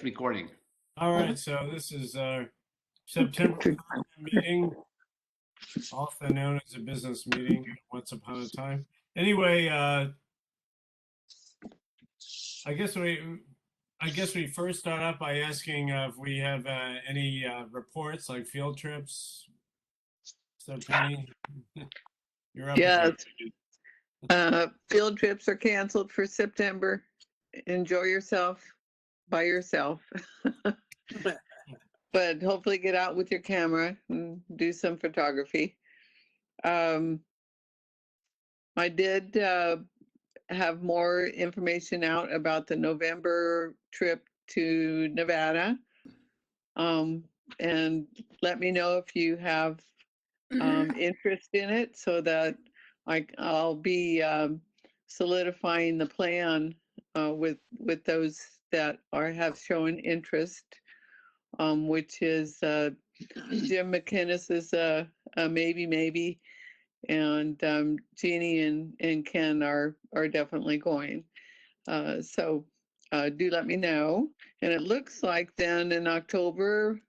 recording. All right, so this is our September 3rd meeting, also known as a business meeting once upon a time. Anyway, I guess we first start off by asking if we have any reports like field trips. So Penny, you're up. Yes. Field trips are canceled for September. Enjoy yourself by yourself. But hopefully get out with your camera and do some photography. I did have more information out about the November trip to Nevada. And let me know if you have interest in it so that I'll be solidifying the plan with those that have shown interest, which is Jim McInnes is a maybe, and Jeannie and Ken are definitely going. So do let me know. And it looks like then in October,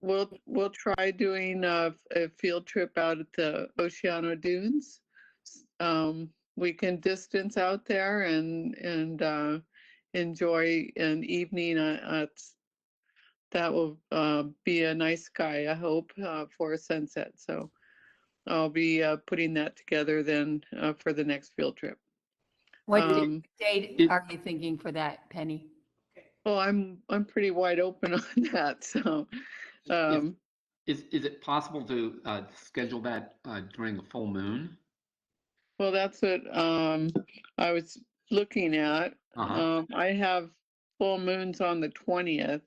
we'll try doing a field trip out at the Oceano Dunes. We can distance out there and enjoy an evening that will be a nice sky, I hope, for a sunset. So I'll be putting that together then for the next field trip. What date are you thinking for that, Penny? Oh, I'm pretty wide open on that. So Is it possible to schedule that during the full moon? well, that's what I was looking at. I have full moons on the 20th.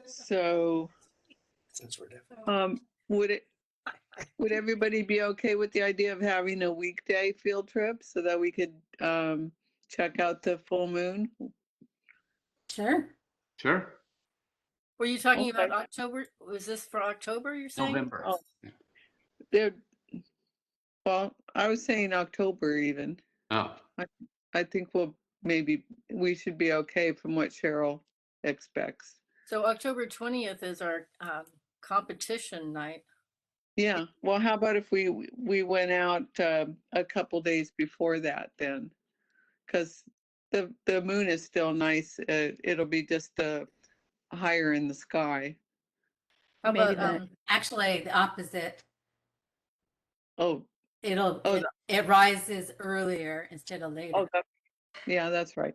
So Since we're different. would everybody be okay with the idea of having a weekday field trip so that we could check out the full moon? Sure. Sure. Were you talking Okay. about October? Was this for October, you're saying? November. Oh. Well, I was saying October even. Oh. I think we should be okay from what Cheryl expects. So October 20th is our competition night. Yeah. Well, how about if we went out a couple days before that then? Because the moon is still nice. It'll be just higher in the sky. How Maybe about actually the opposite. Oh. It rises earlier instead of later. Oh, yeah, that's right.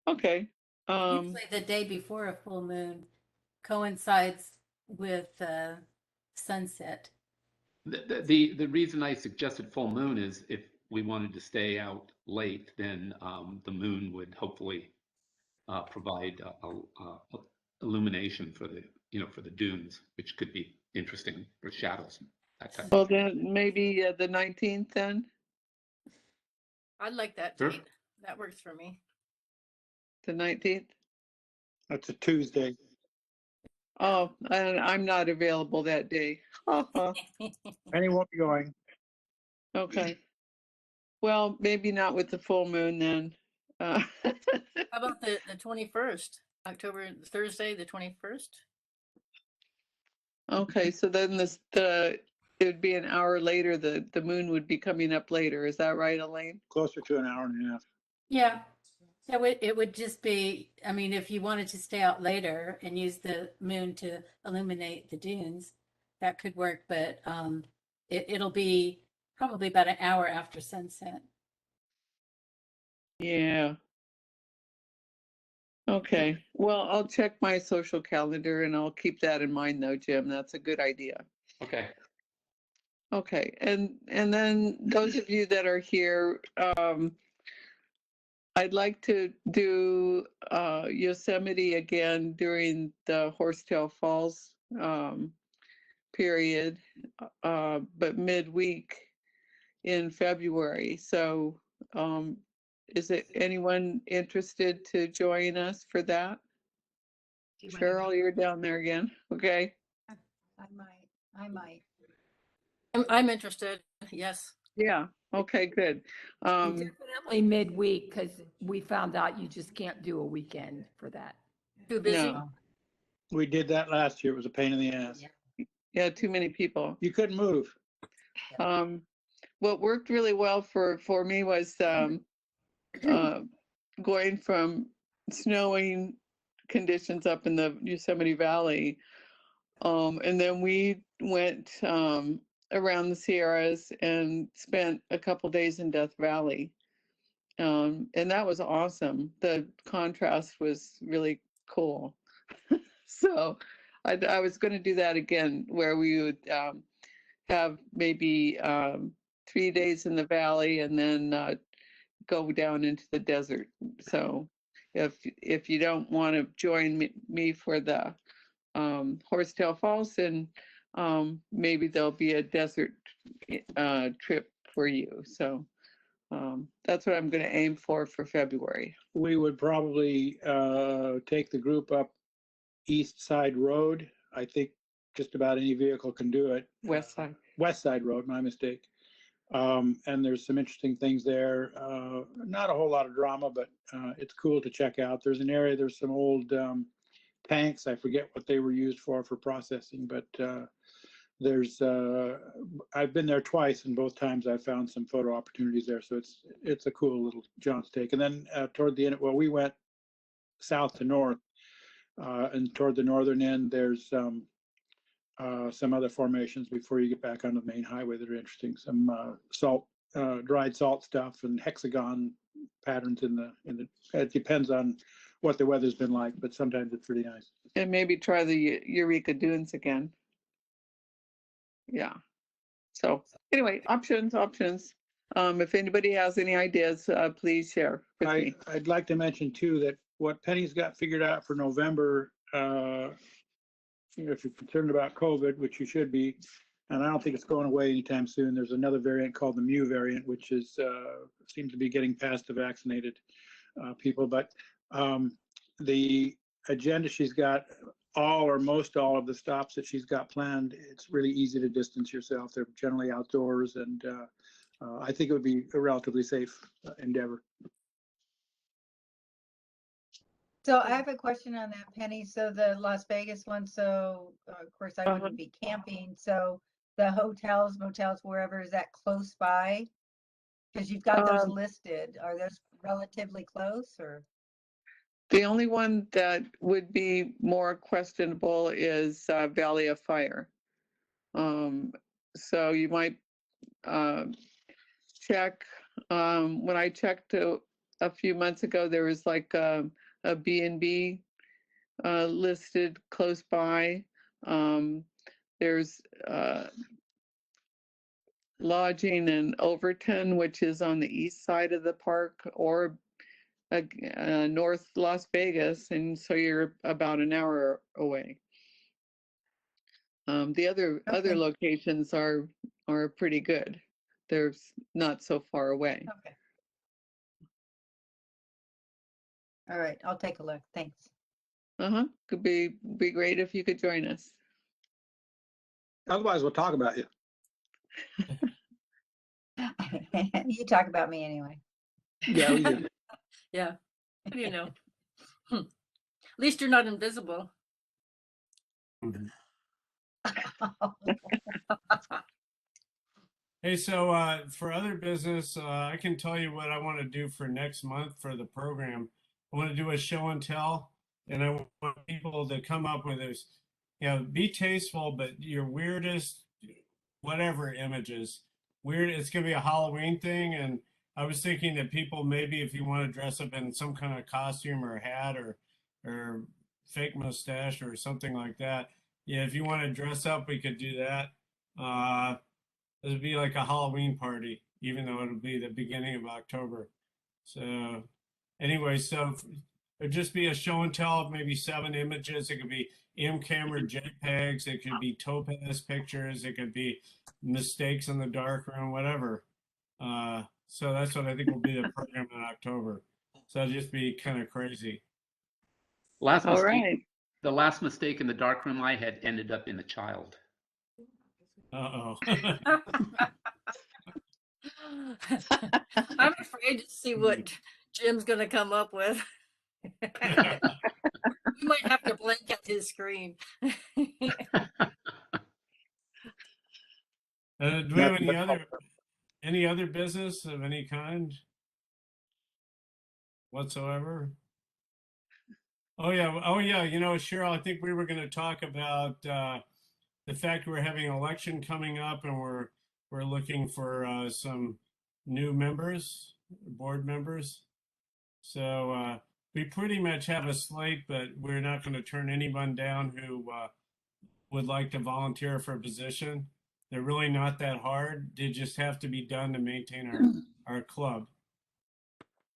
Okay. Usually the day before a full moon coincides with sunset. The reason I suggested full moon is if we wanted to stay out late, then the moon would hopefully provide illumination for the dunes, which could be interesting for shadows. That type well, of thing. then maybe the 19th then? I'd like that Sure. date. That works for me. The 19th? That's a Tuesday. Oh, and I'm not available that day. Penny won't be going. Okay. Well, maybe not with the full moon then. How about the 21st, October, Thursday, the 21st? Okay, so then it would be an hour later, the moon would be coming up later. Is that right, Elaine? Closer to an hour and a half. Yeah. So it would just be, I mean, if you wanted to stay out later and use the moon to illuminate the dunes, that could work, but it'll be probably about an hour after sunset. Yeah. Okay. Well, I'll check my social calendar and I'll keep that in mind though, Jim. That's a good idea. Okay. Okay. And then those of you that are here, I'd like to do Yosemite again during the Horsetail Falls period, but midweek in February. So is it anyone interested to join us for that? Cheryl, you're down there again. Okay. I might. I'm interested. Yes. Yeah. Okay, good. And definitely midweek, because we found out you just can't do a weekend for that. Too busy? No, We did that last year. It was a pain in the ass. yeah, too many people. You couldn't move. What worked really well for me was going from snowing conditions up in the Yosemite Valley. And then we went around the Sierras and spent a couple days in Death Valley. And that was awesome. The contrast was really cool. So I was going to do that again, where we would have maybe 3 days in the valley and then go down into the desert. So if you don't want to join me for the Horsetail Falls, then maybe there'll be a desert trip for you. So that's what I'm going to aim for February. We would probably take the group up East Side Road. I think just about any vehicle can do it. West side. West Side Road, my mistake. And there's some interesting things there. Not a whole lot of drama, but it's cool to check out. There's an area, there's some old tanks. I forget what they were used for processing, but there's I've been there twice, and both times I found some photo opportunities there. So it's a cool little jaunt to take. And then toward the end, well, we went south to north, and toward the northern end, there's some other formations before you get back on the main highway that are interesting. Some dried salt stuff and hexagon patterns in the. It depends on what the weather's been like, but sometimes it's pretty nice. And maybe try the Eureka Dunes again. Yeah. So anyway, options. If anybody has any ideas, please share with me. I'd like to mention too that what Penny's got figured out for November, if you're concerned about COVID, which you should be, and I don't think it's going away anytime soon. There's another variant called the Mu variant, which is seems to be getting past the vaccinated people. But the agenda she's got, all or most all of the stops that she's got planned, it's really easy to distance yourself. They're generally outdoors, and I think it would be a relatively safe endeavor. So I have a question on that, Penny. So the Las Vegas one, so of course I wouldn't be camping. So the hotels, motels, wherever, is that close by? Because you've got those listed. Are those relatively close, or? The only one that would be more questionable is Valley of Fire. So you might check. When I checked a few months ago, there was like a B&B listed close by. There's lodging in Overton, which is on the east side of the park, or North Las Vegas, and so you're about an hour away. The other locations are pretty good. They're not so far away. Okay. All right, I'll take a look. Thanks. Could be great if you could join us. Otherwise, we'll talk about you. You talk about me anyway. Yeah, we do. Yeah, what do you know? At least you're not invisible. Hey, so for other business, I can tell you what I want to do for next month for the program. I want to do a show and tell, and I want people to come up with this, be tasteful, but your weirdest, whatever images. Weird, it's going to be a Halloween thing, and I was thinking that people, maybe if you want to dress up in some kind of costume or hat or fake mustache or something like that. Yeah, if you want to dress up, we could do that. It would be like a Halloween party, even though it'll be the beginning of October. So anyway, so it'd just be a show and tell of maybe 7 images. It could be in-camera JPEGs. It could be topaz pictures. It could be mistakes in the darkroom, whatever. So that's what I think will be the program in October. So it'll just be kind of crazy. All right. The last mistake in the darkroom I had ended up in a child. Uh-oh. I'm afraid to see what Jim's gonna come up with. You might have to blank out his screen. Do we have any other business of any kind whatsoever? Oh yeah. You know, Cheryl, I think we were going to talk about the fact we're having an election coming up, and we're looking for some new members, board members. So we pretty much have a slate, but we're not going to turn anyone down who would like to volunteer for a position. They're really not that hard. They just have to be done to maintain our club.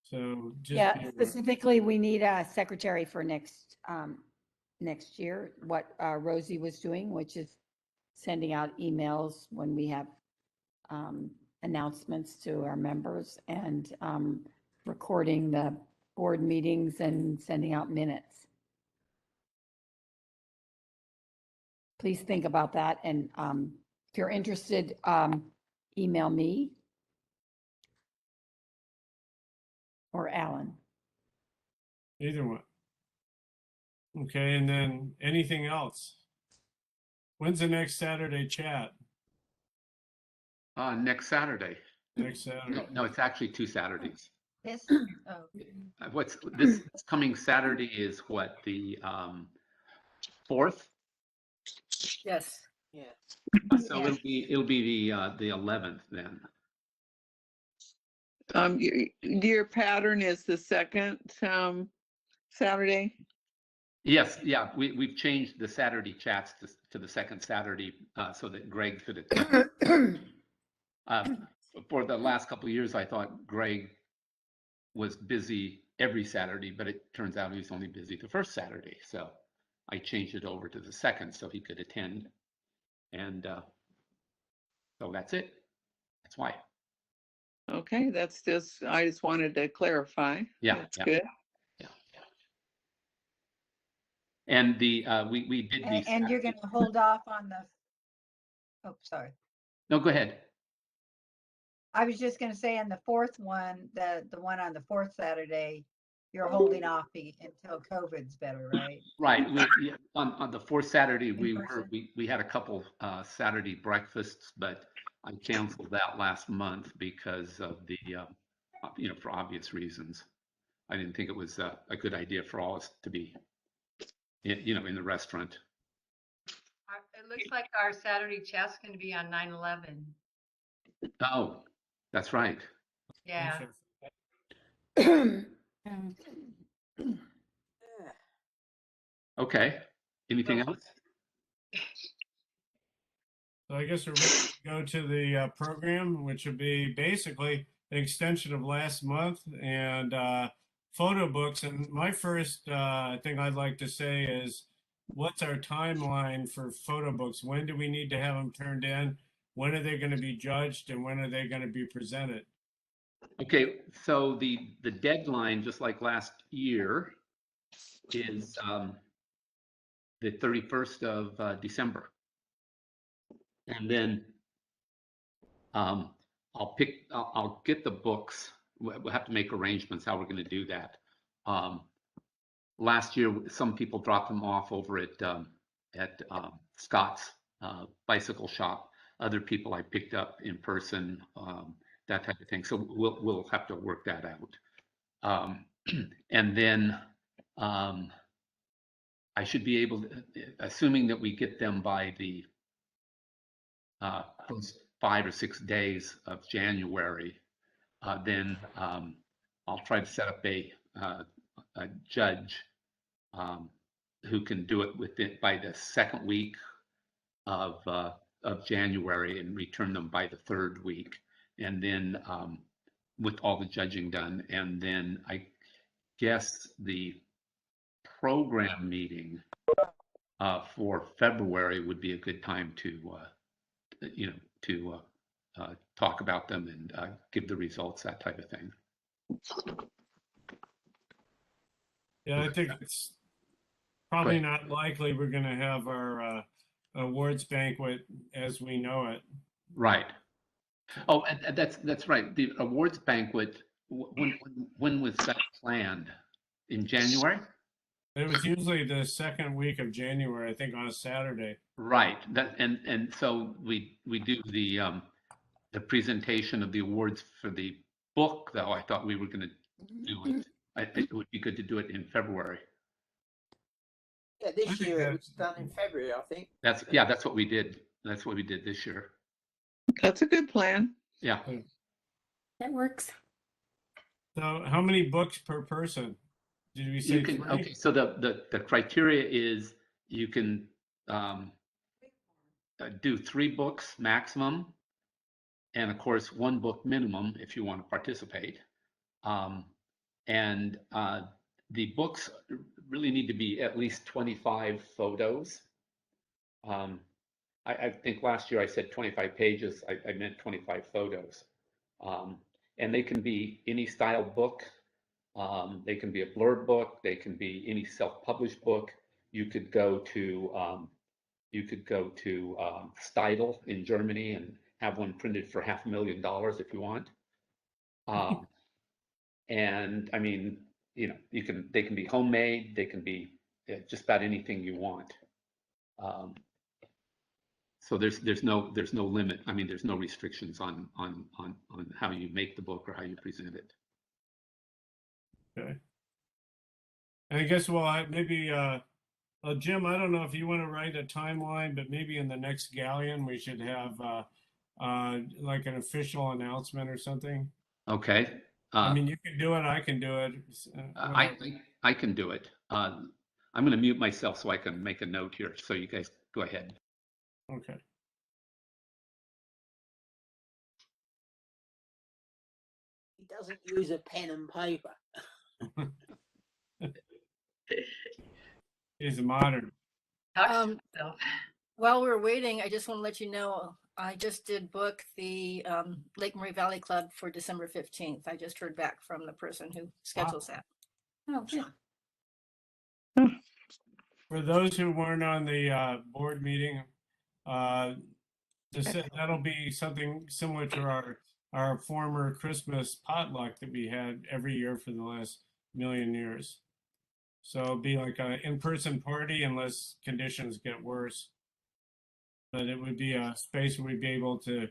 So just Yeah, be aware. specifically, we need a secretary for next year, what Rosie was doing, which is sending out emails when we have announcements to our members, and recording the board meetings and sending out minutes. Please think about that, and if you're interested, email me or Alan. Either one. Okay, and then anything else? When's the next Saturday chat? Next Saturday. Next Saturday. No, it's actually 2 Saturdays. This, oh, What's this coming Saturday is what, the 4th? Yes. So Yeah. it'll be the 11th then. Your pattern is the second Saturday. Yes, yeah, we've changed the Saturday chats to the second Saturday so that Greg could attend. For the last couple of years, I thought Greg was busy every Saturday, but it turns out he's only busy the first Saturday. So I changed it over to the second so he could attend. And so that's it. That's why. Okay, I just wanted to clarify. Yeah, That's yeah. good. Yeah. And we did these. and you're gonna hold off on the, oh, sorry. No, go ahead. I was just gonna say on the fourth one, the one on the fourth Saturday, you're holding off until COVID's better, right? Right. On the fourth Saturday, In person? we had a couple Saturday breakfasts, but I canceled that last month because of the for obvious reasons. I didn't think it was a good idea for all us to be in the restaurant. It looks like our Saturday chat's going to be on 9/11. Oh, that's right. Yeah. Okay. Anything else? So I guess we're ready to go to the program, which would be basically an extension of last month, and photo books. And my first thing I'd like to say is, what's our timeline for photo books? When do we need to have them turned in? When are they going to be judged, and when are they going to be presented? Okay, so the deadline, just like last year, is the 31st of December. And then I'll get the books. We'll have to make arrangements how we're going to do that. Last year, some people dropped them off over at Scott's bicycle shop. Other people I picked up in person, that type of thing. So we'll have to work that out. And then I should be able to, assuming that we get them by the first 5 or 6 days of January, then I'll try to set up a judge who can do it by the second week of January and return them by the third week, and then with all the judging done, and then I guess the program meeting for February would be a good time to talk about them and give the results, that type of thing. Yeah, I think it's probably not likely we're going to have our awards banquet as we know it. Right. Oh, and that's right. The awards banquet, when was that planned? In January? It was usually the second week of January, I think on a Saturday. Right. That and so we do the presentation of the awards for the book, though. I thought we were going to do it. It would be good to do it in February. Yeah, I this think year it that- was done in February, I think. That's what we did. That's what we did this year. That's a good plan. Yeah. That works. So how many books per person? Did we say You can, 3? okay, so the criteria is you can do 3 books maximum, and of course, 1 book minimum if you want to participate. And the books really need to be at least 25 photos. I think last year I said 25 pages. I meant 25 photos. And they can be any style book. They can be a blurb book. They can be any self-published book. You could go to Steidl in Germany and have one printed for $500,000 if you want. And I mean, you know, they can be homemade. They can be just about anything you want. So there's no limit. I mean, there's no restrictions on how you make the book or how you present it. Okay. And I guess maybe Jim, I don't know if you want to write a timeline, but maybe in the next galleon we should have like an official announcement or something. Okay. I mean, you can do it. I can do it. I can do it. I'm going to mute myself so I can make a note here. So you guys go ahead. Okay. He doesn't use a pen and paper. He's modern. Talks to Um, himself. While we're waiting, I just want to let you know, I just did book the Lake Murray Valley Club for December 15th. I just heard back from the person who schedules that. Oh, good. For those who weren't on the board meeting, that'll be something similar to our former Christmas potluck that we had every year for the last million years. So it'll be like an in-person party unless conditions get worse. But it would be a space where we'd be able to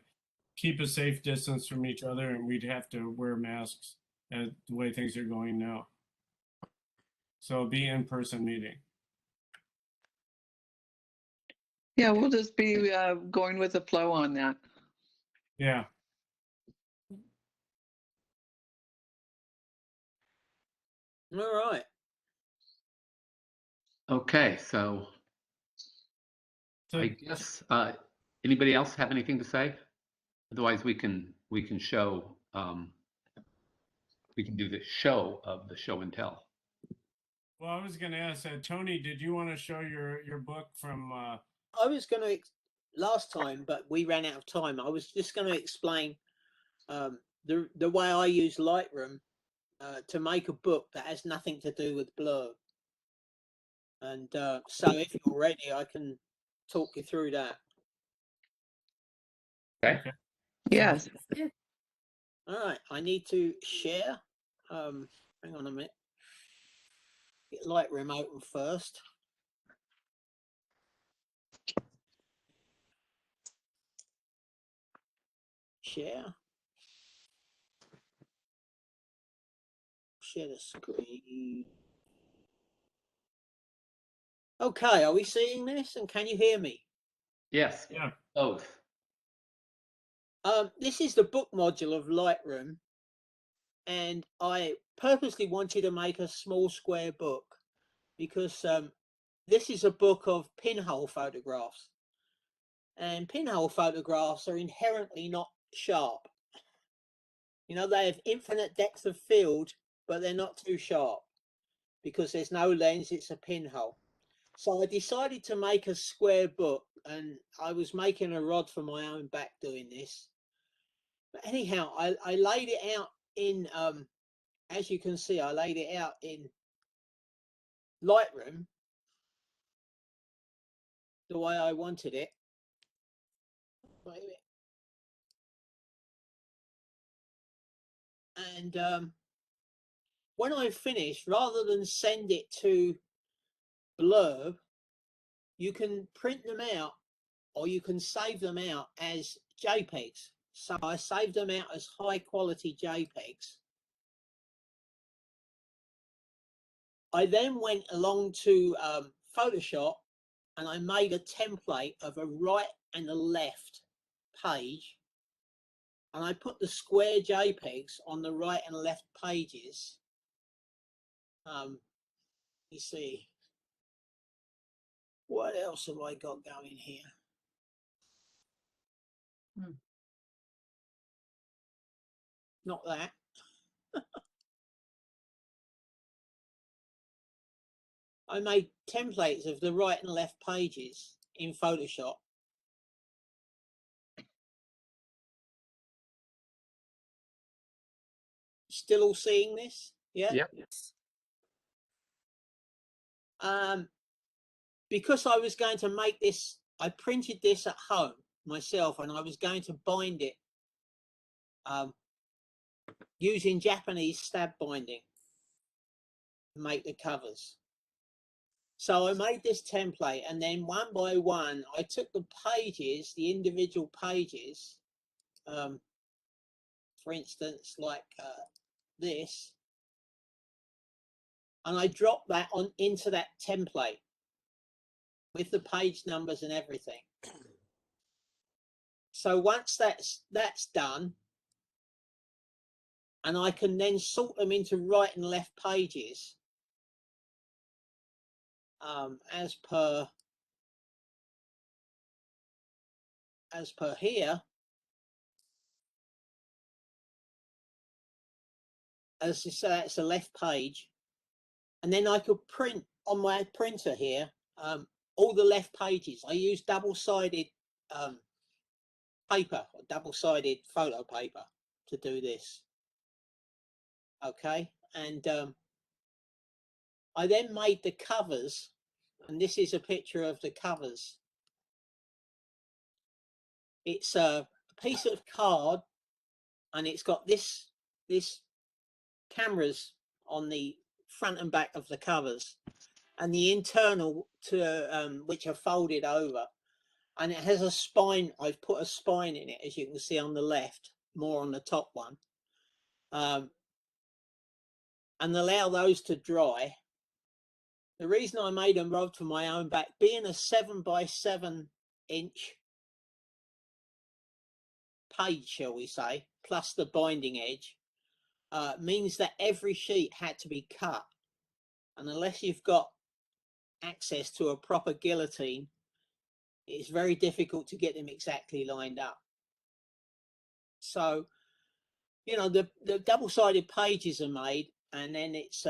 keep a safe distance from each other, and we'd have to wear masks the way things are going now. So it'll be in-person meeting. Yeah, we'll just be going with the flow on that. Yeah. All right. Okay, so I guess anybody else have anything to say? Otherwise, we can show we can do the show of the show and tell. Well, I was going to ask Tony, did you want to show your book from? I was going to last time, but we ran out of time. I was just going to explain the way I use Lightroom to make a book that has nothing to do with blurb. And so if you're ready, I can talk you through that. Okay. Yes. All right, I need to share. Hang on a minute. Get Lightroom open first. Share. Share the screen. Okay, are we seeing this? And can you hear me? Yes. Yeah. Both. This is the book module of Lightroom, and I purposely wanted to make a small square book because this is a book of pinhole photographs, and pinhole photographs are inherently not sharp. You know, they have infinite depth of field, but they're not too sharp because there's no lens, it's a pinhole. So I decided to make a square book, and I was making a rod for my own back doing this. But anyhow, I laid it out in, as you can see, I laid it out in Lightroom the way I wanted it. Wait a minute. And when I finish, rather than send it to Blurb, you can print them out or you can save them out as JPEGs. So I saved them out as high quality JPEGs. I then went along to Photoshop and I made a template of a right and a left page. And I put the square JPEGs on the right and left pages. You see, what else have I got going here? Not that. I made templates of the right and left pages in Photoshop. Still all seeing this? Yeah. Yep. Because I was going to make this, I printed this at home myself, and I was going to bind it using Japanese stab binding to make the covers. So I made this template, and then one by one, I took the pages, the individual pages, for instance, like this, and I dropped that on into that template with the page numbers and everything. So once that's done, and I can then sort them into right and left pages as per here, as you say, that's a left page, and then I could print on my printer here all the left pages. I use double-sided paper, or double-sided photo paper to do this. Okay, and I then made the covers, and this is a picture of the covers. It's a piece of card, and it's got this cameras on the front and back of the covers, and the internal to which are folded over, and it has a spine. I've put a spine in it, as you can see on the left, more on the top one, and allow those to dry. The reason I made them rod for my own back, being a 7 by 7 inch page, shall we say, plus the binding edge, means that every sheet had to be cut, and unless you've got access to a proper guillotine, it's very difficult to get them exactly lined up. So, you know, the double-sided pages are made, and then it's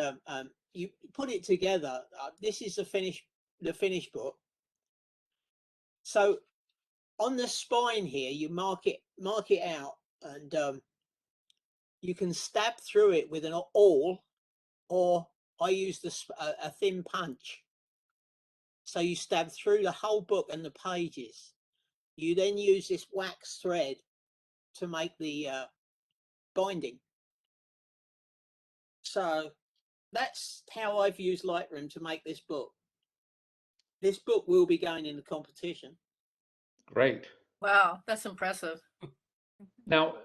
you put it together. This is the finished book. So on the spine here, you mark it out, and you can stab through it with an awl, or I use a thin punch. So you stab through the whole book and the pages. You then use this wax thread to make the binding. So that's how I've used Lightroom to make this book. This book will be going in the competition. Great. Wow, that's impressive. Now,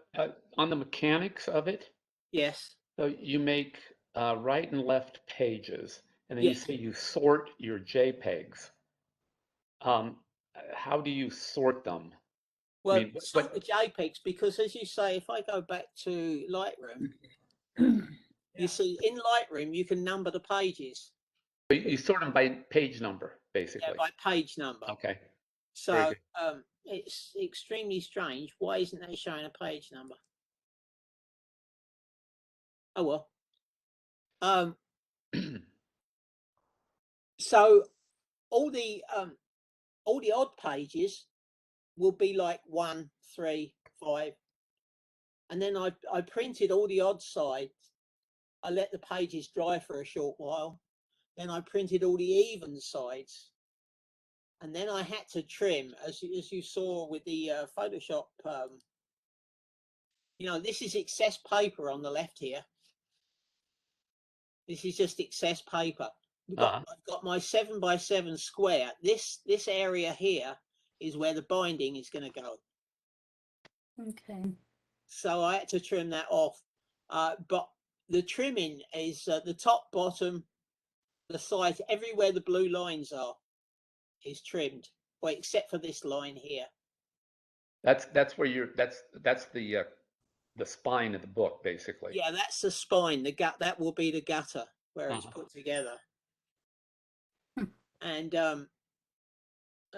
on the mechanics of it, Yes. so you make right and left pages, and then you Yes. say you sort your JPEGs. How do you sort them? Well, I mean, sort the JPEGs, because as you say, if I go back to Lightroom, you see in Lightroom, you can number the pages. you sort them by page number, basically. Yeah, by page number. Okay. So it's extremely strange. Why isn't they showing a page number? Oh well. So all the odd pages will be like 1, 3, 5, and then I printed all the odd sides. I let the pages dry for a short while. Then I printed all the even sides, and then I had to trim, as you saw with the Photoshop You know, this is excess paper on the left here. This is just excess paper. I've got my 7x7 square. This area here is where the binding is going to go. Okay. So I had to trim that off. But the trimming is the top, bottom, the sides, everywhere the blue lines are is trimmed. Well, except for this line here. That's where you're. That's the spine of the book, basically. Yeah, that's the spine. The gut, that will be the gutter where it's put together. And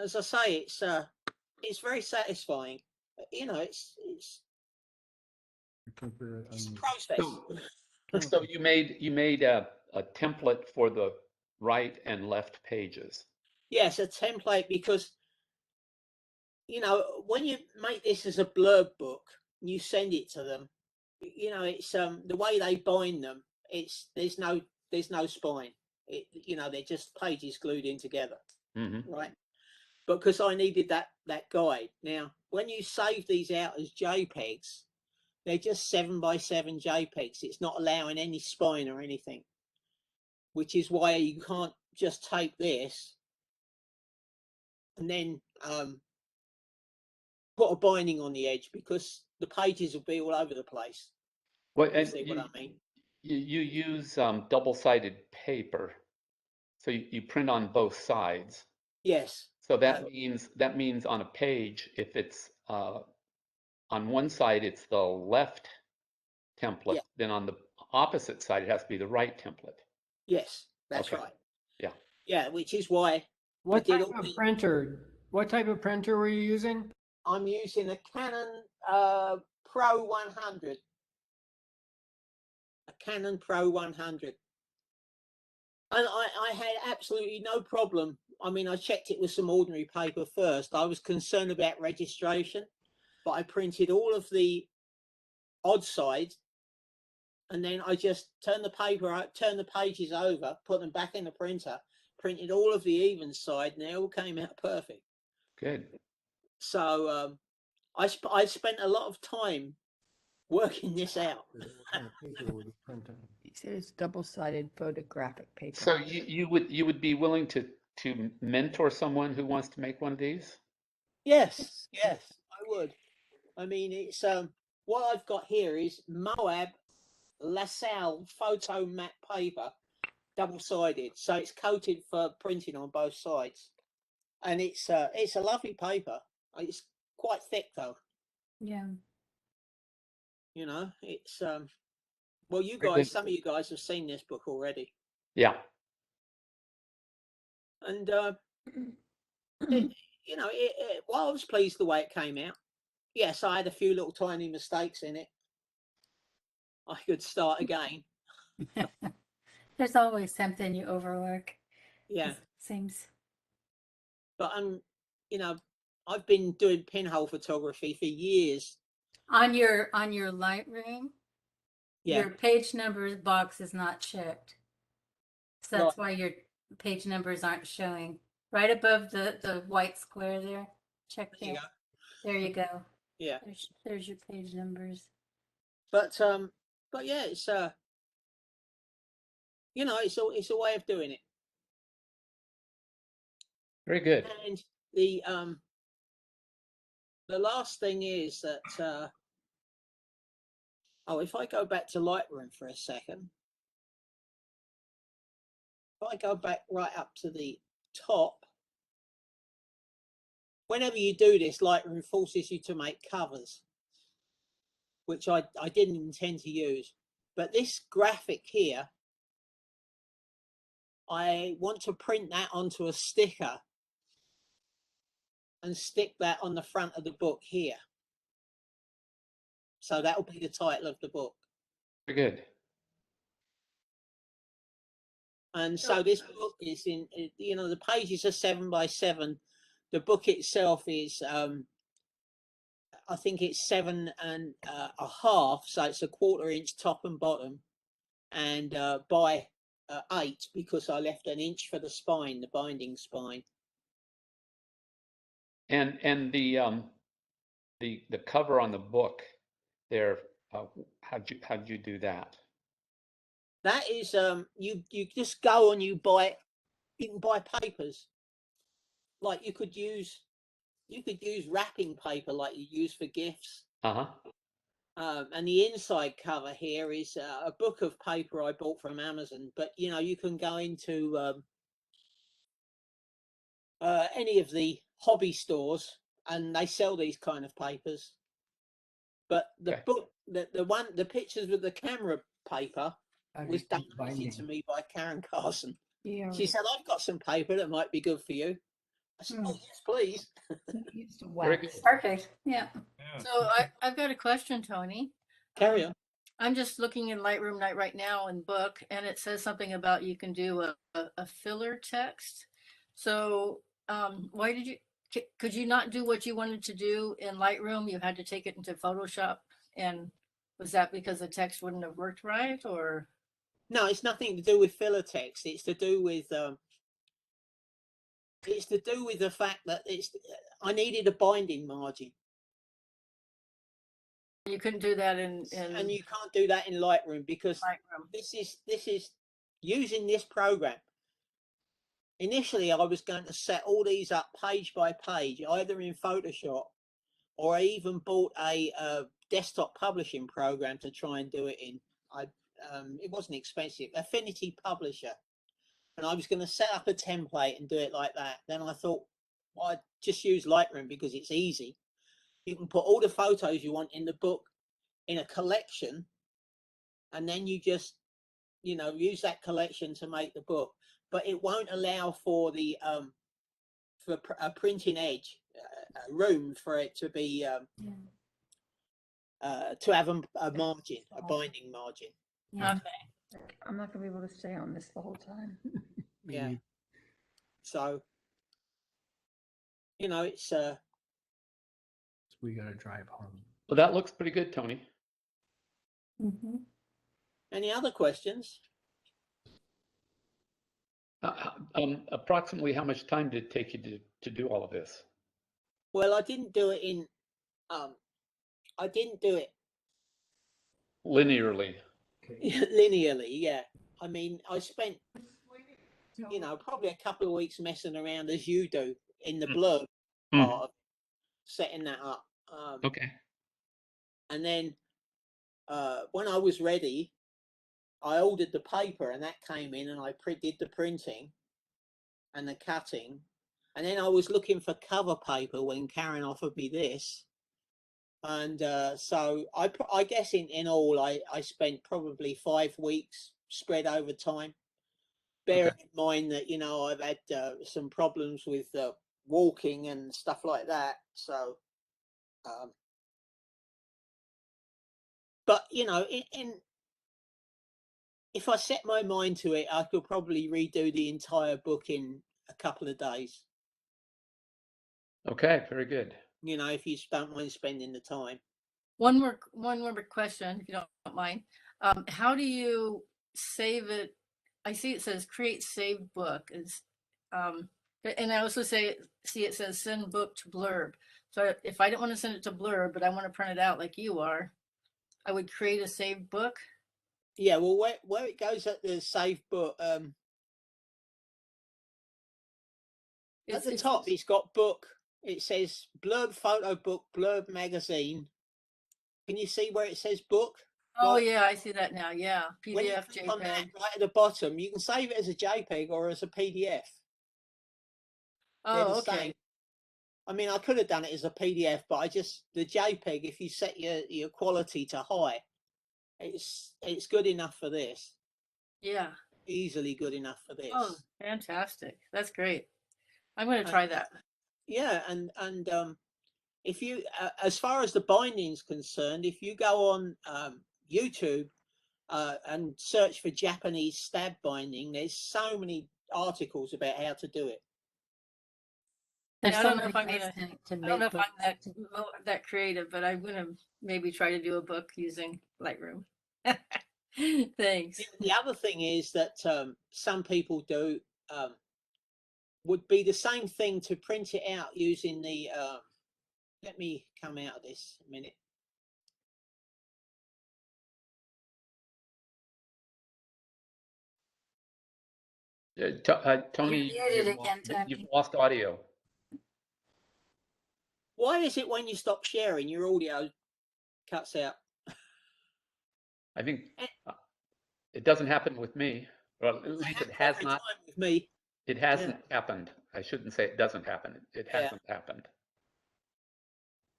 as I say, it's very satisfying. You know, it's a process. So you made a template for the right and left pages. Yes, a template, because you know, when you make this as a blurb book, you send it to them. You know, it's the way they bind them. It's there's no spine. You know, they're just pages glued in together, right? Because I needed that guide. Now, when you save these out as JPEGs, they're just 7x7 JPEGs. It's not allowing any spine or anything, which is why you can't just tape this and then put a binding on the edge, because the pages will be all over the place. Well, You and see what I mean? you use double-sided paper, so you print on both sides. Yes. So that means on a page, if it's on one side it's the left template, then on the opposite side it has to be the right template. Yes, that's right. Yeah. Yeah, which is why What type of printer? What type of printer were you using? I'm using a Canon Pro 100. A Canon Pro 100. And I had absolutely no problem. I mean, I checked it with some ordinary paper first. I was concerned about registration, but I printed all of the odd sides, and then I just turned the paper out, turned the pages over, put them back in the printer, printed all of the even side, and they all came out perfect. Good. So I spent a lot of time working this out. He said it's double-sided photographic paper. So you would be willing to mentor someone who wants to make one of these? Yes, I would. I mean, it's what I've got here is Moab LaSalle photo matte paper, double-sided, so it's coated for printing on both sides, and it's a lovely paper. It's quite thick though. Yeah. You know, it's well, you guys, some of you guys have seen this book already. Yeah. And you know, well, I was pleased the way it came out. Yes, I had a few little tiny mistakes in it. I could start again. There's always something you overwork. Yeah. It seems. But you know, I've been doing pinhole photography for years. On your Lightroom, your page numbers box is not checked. So that's why your page numbers aren't showing. Right above the white square there. Check there. There you go. Yeah. There's your page numbers. But yeah, it's you know, it's a way of doing it. Very good. And the last thing is that if I go back to Lightroom for a second, if I go back right up to the top, whenever you do this, Lightroom forces you to make covers, which I didn't intend to use. But this graphic here, I want to print that onto a sticker and stick that on the front of the book here. So that will be the title of the book. Very good. And so this book is in, you know, the pages are 7x7. The book itself is, I think it's 7.5, so it's a 1/4 inch top and bottom, and by 8, because I left an inch for the spine, the binding spine. And the cover on the book there. How'd you do that? That is, you just go and you can buy papers. Like you could use wrapping paper like you use for gifts. Uh-huh. And the inside cover here is a book of paper I bought from Amazon. But you know, you can go into any of the hobby stores and they sell these kind of papers. But the Okay. book, the pictures with the camera paper was donated to me by Karen Carson. Yeah. She said, "I've got some paper that might be good for you." I said, "Oh yes, please." Used to Very wax. Perfect. Yeah. Yeah. So I've got a question, Tony. Carry on. I'm just looking in Lightroom Night right now in book, and it says something about you can do a filler text. So why did you, could you not do what you wanted to do in Lightroom? You had to take it into Photoshop, and was that because the text wouldn't have worked right, or? No, it's nothing to do with filler text. It's to do with the fact that I needed a binding margin. You couldn't do that in And you can't do that in Lightroom because Lightroom. this is using this program. Initially, I was going to set all these up page by page, either in Photoshop, or I even bought a desktop publishing program to try and do it in. It wasn't expensive, Affinity Publisher, and I was going to set up a template and do it like that. Then I thought, well, I'd just use Lightroom because it's easy. You can put all the photos you want in the book in a collection, and then you just, you know, use that collection to make the book. But it won't allow for the for a printing edge room for it to be to have a margin, a binding margin. Yeah. Okay. I'm not gonna be able to stay on this the whole time. Yeah. So, you know, it's We gotta drive home. Well, that looks pretty good, Tony. Mm-hmm. any other questions? Approximately how much time did it take you to do all of this? Well, I didn't do it in I didn't do it Linearly. linearly. Yeah, I mean, I spent, you know, probably a couple of weeks messing around as you do in the blurb part of setting that up. Okay. And then when I was ready, I ordered the paper and that came in, and I did the printing and the cutting. And then I was looking for cover paper when Karen offered me this. And so I guess in all, I spent probably 5 weeks spread over time. Bearing in mind that, you know, I've had some problems with walking and stuff like that. So, but, you know, if I set my mind to it, I could probably redo the entire book in a couple of days. Okay, very good. You know, if you don't mind spending the time. One more question, if you don't mind. How do you save it? I see it says create saved book is, and I also see it says send book to blurb. So if I don't want to send it to blurb, but I want to print it out like you are, I would create a saved book. Yeah, well, where it goes at the save book, at the top, it's got book. It says blurb photo book, blurb magazine. Can you see where it says book? Oh Right. yeah, I see that now. Yeah, When you PDF, click on that, JPEG. right at the bottom, you can save it as a JPEG or as a PDF. They're the Oh, okay. same. I mean, I could have done it as a PDF, but the JPEG, if you set your quality to high, it's good enough for this. Yeah. Easily good enough for this. Oh, fantastic. That's great. I'm going to try that. Yeah, and if you, as far as the binding's concerned, if you go on YouTube and search for Japanese stab binding, there's so many articles about how to do it. And There's I so don't know many if I'm ways gonna, to I don't know make if I'm books. that creative, but I'm gonna maybe try to do a book using Lightroom. Thanks. The other thing is that some people do would be the same thing to print it out using the. Let me come out of this a minute. Tony, You're muted again, you've Tony. lost audio. Why is it when you stop sharing, your audio cuts out? I think it doesn't happen with me. Well, at least it has Every not. time with me. It hasn't happened. I shouldn't say it doesn't happen. It Yeah. hasn't happened.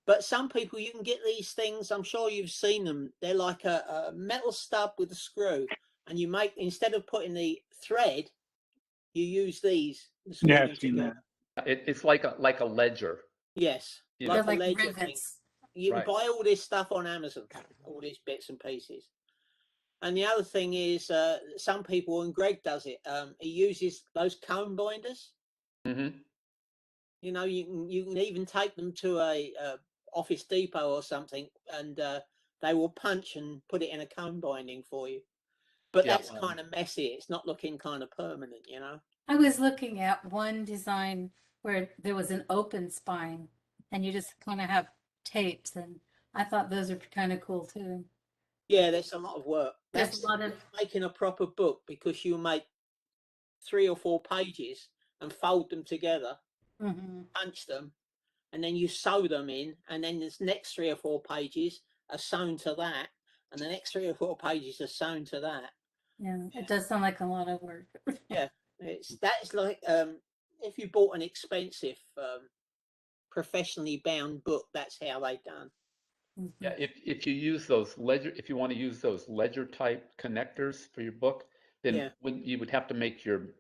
But some people, you can get these things, I'm sure you've seen them. They're like a metal stub with a screw. And you make, instead of putting the thread, you use these. And screw Yeah, them I've seen that. together. It's like a ledger. Yes, You like know. a They're like ledger thing. rivets. You can Right. buy all this stuff on Amazon, all these bits and pieces. And the other thing is, some people, and Greg does it, he uses those cone binders. Mm-hmm. You know, you can even take them to a Office Depot or something, and they will punch and put it in a cone binding for you. But Yeah, that's kind of messy. It's not looking kind of permanent, you know. I was looking at one design where there was an open spine and you just kind of have tapes, and I thought those are kind of cool too. Yeah, there's a lot of work. There's That's a lot of making a proper book, because you make 3 or 4 pages and fold them together, Mhm. punch them, and then you sew them in, and then this next 3 or 4 pages are sewn to that, and the next 3 or 4 pages are sewn to that. Yeah, it does sound like a lot of work. Yeah, that's like if you bought an expensive professionally bound book, that's how they done. Yeah, if you use those ledger, if you want to use those ledger type connectors for your book, then Yeah. when you would have to make your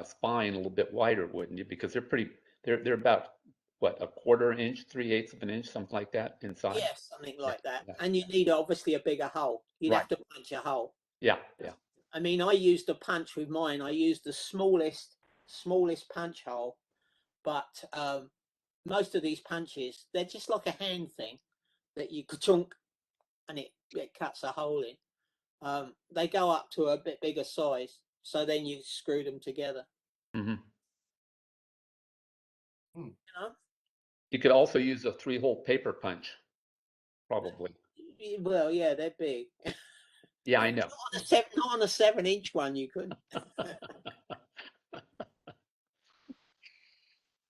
spine a little bit wider, wouldn't you? Because they're about what, a quarter inch, 3/8 of an inch, something like that inside. Yeah, something like that. Yeah. And you need obviously a bigger hole. You'd Right. have to punch a hole. Yeah, yeah. I mean, I used a punch with mine. I used the smallest punch hole, but most of these punches, they're just like a hand thing that you chunk and it cuts a hole in. They go up to a bit bigger size, so then you screw them together. Mm-hmm. You know? You could also use a 3-hole paper punch, probably. Well, yeah, they're big. Yeah, I know. Not on a 7-inch one, you couldn't.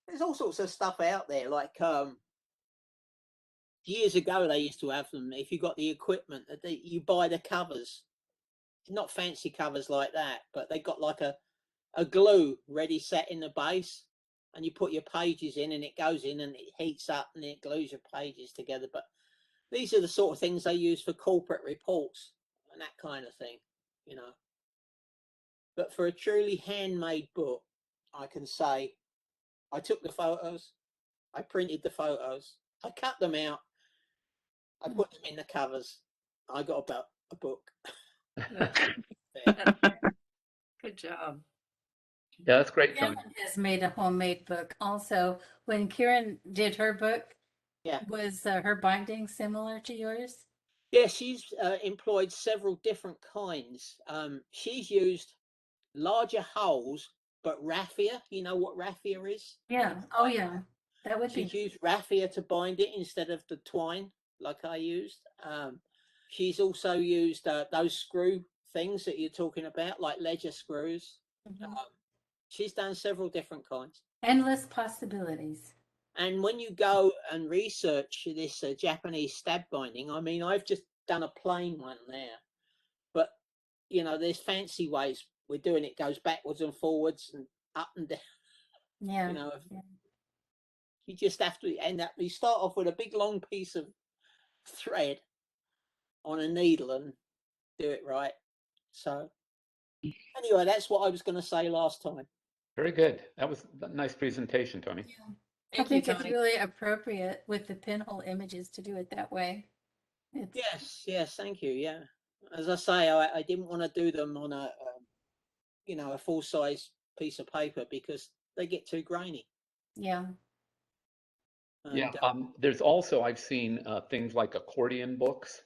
There's all sorts of stuff out there. Like years ago, they used to have them. If you got the equipment, you buy the covers. Not fancy covers like that, but they got like a glue ready set in the base, and you put your pages in, and it goes in and it heats up and it glues your pages together. But these are the sort of things they use for corporate reports and that kind of thing, you know. But for a truly handmade book, I can say I took the photos, I printed the photos, I cut them out, I put them in the covers. I got about a book. Good job. Yeah, that's great, Tony. Karen has made a homemade book. Also, when Karen did her book, Yeah. was her binding similar to yours? Yeah, she's employed several different kinds. She's used larger holes, but raffia. You know what raffia is? Yeah. Oh, yeah. That would She's be. used raffia to bind it instead of the twine like I used. She's also used those screw things that you're talking about, like ledger screws. Mhm. She's done several different kinds. Endless possibilities. And when you go and research this Japanese stab binding, I mean, I've just done a plain one there, but you know, there's fancy ways we're doing it. Goes backwards and forwards and up and down. Yeah. You know, Yeah. you just have to end up. You start off with a big long piece of thread on a needle and do it right. So anyway, that's what I was going to say last time. Very good. That was a nice presentation, Tony. I Thank you, think it's Tony. really appropriate with the pinhole images to do it that way. Yes, thank you. Yeah, as I say, I didn't want to do them on a you know, a full size piece of paper because they get too grainy. Yeah. And, Yeah. There's also, I've seen things like accordion books,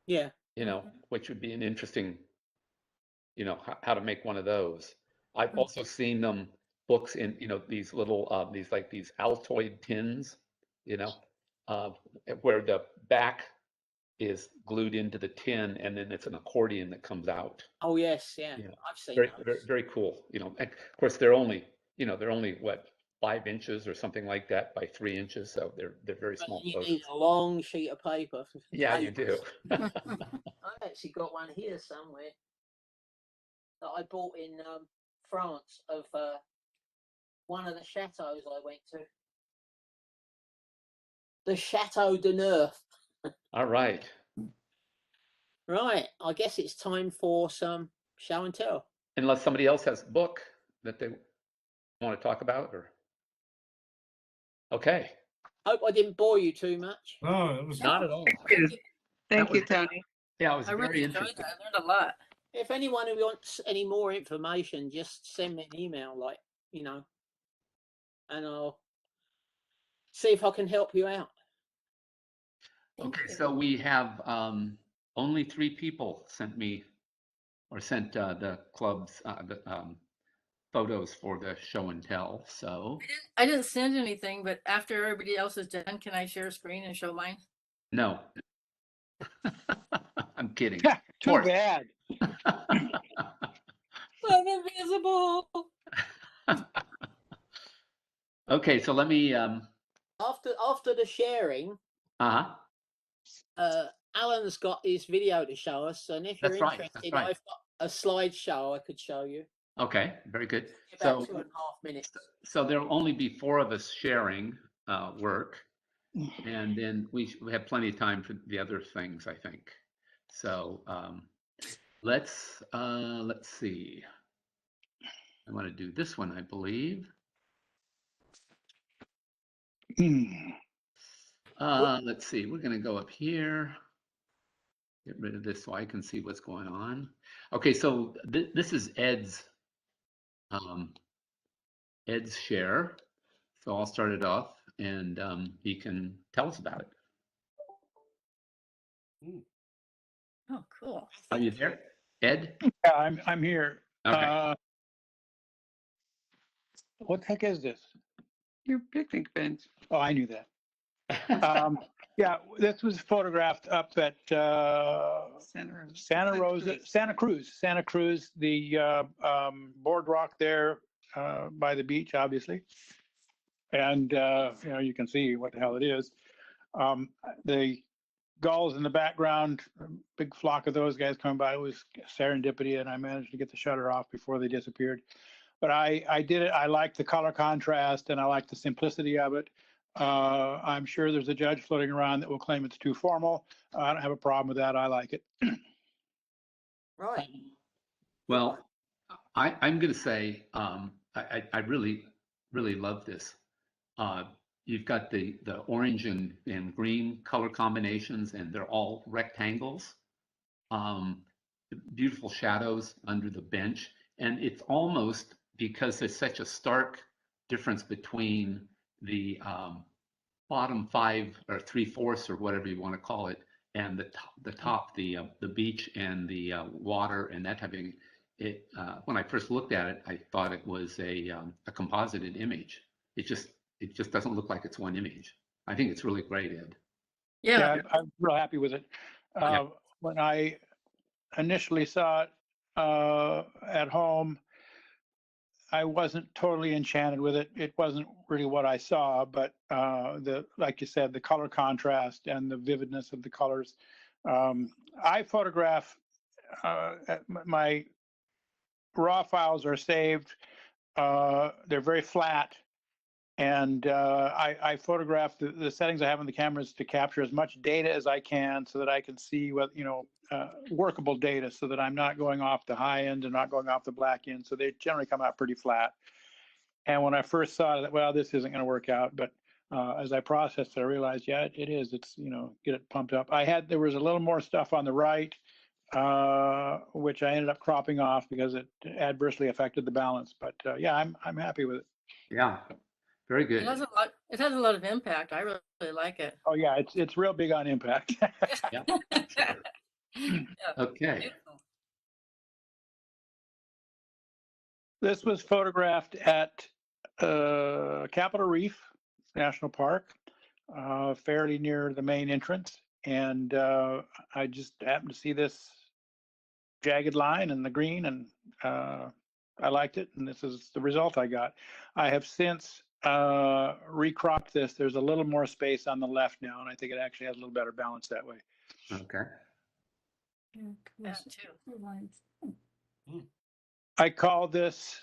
yeah, you know, which would be an interesting, you know, how to make one of those. I've Mhm. also seen books in, you know, these little these Altoid tins, you know, where the back is glued into the tin, and then it's an accordion that comes out. Oh yes, yeah, Yeah. I've seen Very, those. very, very cool. You know, and of course they're only, they're only what, 5 inches or something like that by 3 inches. So they're very But small you posters. need a long sheet of paper. For Yeah, you do. I've actually got one here somewhere that I bought in France of one of the chateaus I went to. The Chateau de Neuf. All right. Right, I guess it's time for some show and tell. Unless somebody else has a book that they want to talk about, or okay. Hope I didn't bore you too much. Oh, it was Not at all. Thank you. Thank you, was- Tony. Yeah, it was I really very enjoyed interesting. that. I learned a lot. If anyone who wants any more information, just send me an email, and I'll see if I can help you out. Thank Okay, you. so we have only 3 people sent me or sent the club's photos for the show and tell. So I didn't send anything, but after everybody else is done, can I share a screen and show mine? no, I'm kidding. Yeah, Of too course. bad. I'm invisible. Okay, so let me. After the sharing, Alan's got his video to show us, and if you're That's right, interested, that's right. I've got a slideshow I could show you. Okay, very good. About So 2.5 minutes. so there'll only be 4 of us sharing work, and then we have plenty of time for the other things, I think. So let's see. I want to do this one, I believe. Let's see. We're going to go up here. Get rid of this so I can see what's going on. Okay, so this is Ed's share. So I'll start it off, and he can tell us about it. Oh, cool. Are you there, Ed? Yeah, I'm here. Okay. What the heck is this? Your picnic bench. Oh, I knew that. Yeah, this was photographed up at Santa Cruz, the boardwalk there by the beach, obviously. And, you can see what the hell it is. The gulls in the background, a big flock of those guys coming by. It was serendipity, and I managed to get the shutter off before they disappeared. But I did it. I like the color contrast, and I like the simplicity of it. I'm sure there's a judge floating around that will claim it's too formal. I don't have a problem with that. I like it. Right. Well, I'm going to say I really, really love this. You've got the orange and green color combinations, and they're all rectangles. Beautiful shadows under the bench. And it's almost, because there's such a stark difference between the bottom 5 or 3/4 or whatever you want to call it, and the top, the beach and the water and that type of thing. It when I first looked at it, I thought it was a composited image. It just doesn't look like it's one image. I think it's really great, Ed. Yeah. I'm real happy with it. When I initially saw it at home, I wasn't totally enchanted with it. It wasn't really what I saw, but like you said, the color contrast and the vividness of the colors. I photograph, my raw files are saved. They're very flat. And I photograph the settings I have on the cameras to capture as much data as I can so that I can see what, workable data, so that I'm not going off the high end and not going off the black end. So they generally come out pretty flat. And when I first saw it, well, this isn't going to work out. But as I processed it, I realized, yeah, it is. It's, get it pumped up. There was a little more stuff on the right, which I ended up cropping off because it adversely affected the balance. But yeah, I'm happy with it. Yeah, very good. It has a lot. It has a lot of impact. I really like it. Oh yeah, it's real big on impact. Yeah, sure. Okay. Beautiful. This was photographed at Capitol Reef National Park, fairly near the main entrance. and I just happened to see this jagged line in the green, and I liked it, and this is the result I got. I have since recropped this. There's a little more space on the left now, and I think it actually has a little better balance that way. Okay. Yeah, too. I call this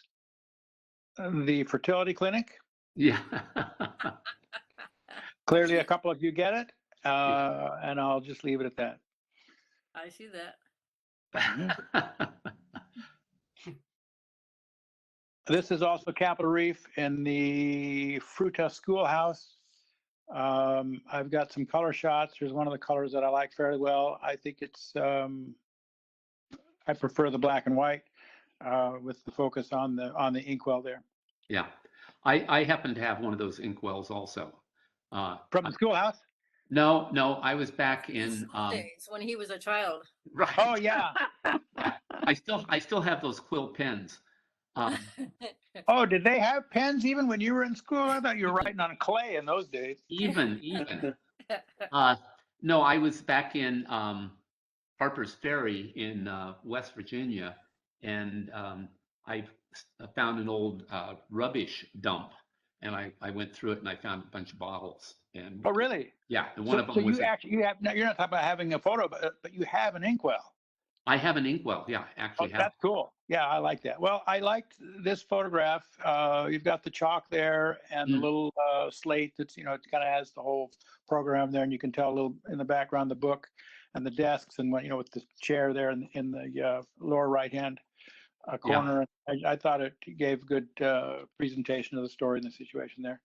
the fertility clinic. Yeah. Clearly, a couple of you get it, and I'll just leave it at that. I see that. This is also Capitol Reef in the Fruta Schoolhouse. I've got some color shots. Here's one of the colors that I like fairly well. I think it's, I prefer the black and white with the focus on the inkwell there. Yeah. I happen to have one of those inkwells also. From the schoolhouse? No, I was back in School days when he was a child. right. Oh yeah. I still have those quill pens. Oh, did they have pens even when you were in school? I thought you were writing on clay in those days. Even. No, I was back in Harper's Ferry in West Virginia, and I found an old rubbish dump, and I went through it and I found a bunch of bottles. And Oh, really? yeah, and one of them was. So you have, you're not talking about having a photo, but you have an inkwell. I have an inkwell. Yeah, actually have. That's cool. Yeah, I like that. Well, I liked this photograph. You've got the chalk there and the little slate that's, it kind of has the whole program there, and you can tell a little in the background the book and the desks and what, with the chair there in the lower right hand corner. Yeah. I thought it gave good presentation of the story and the situation there.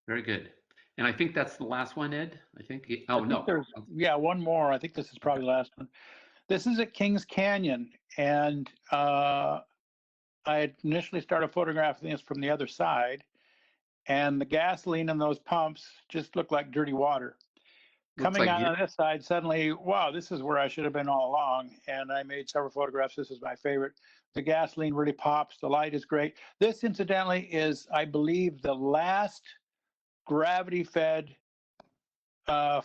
Very good. And I think that's the last one, Ed. I think. Yeah, one more. I think this is probably the last one. This is at Kings Canyon, and I had initially started photographing this from the other side, and the gasoline in those pumps just looked like dirty water. Coming out on this side, suddenly, wow, this is where I should have been all along, and I made several photographs. This is my favorite. The gasoline really pops. The light is great. This, incidentally, is, I believe, the last gravity-fed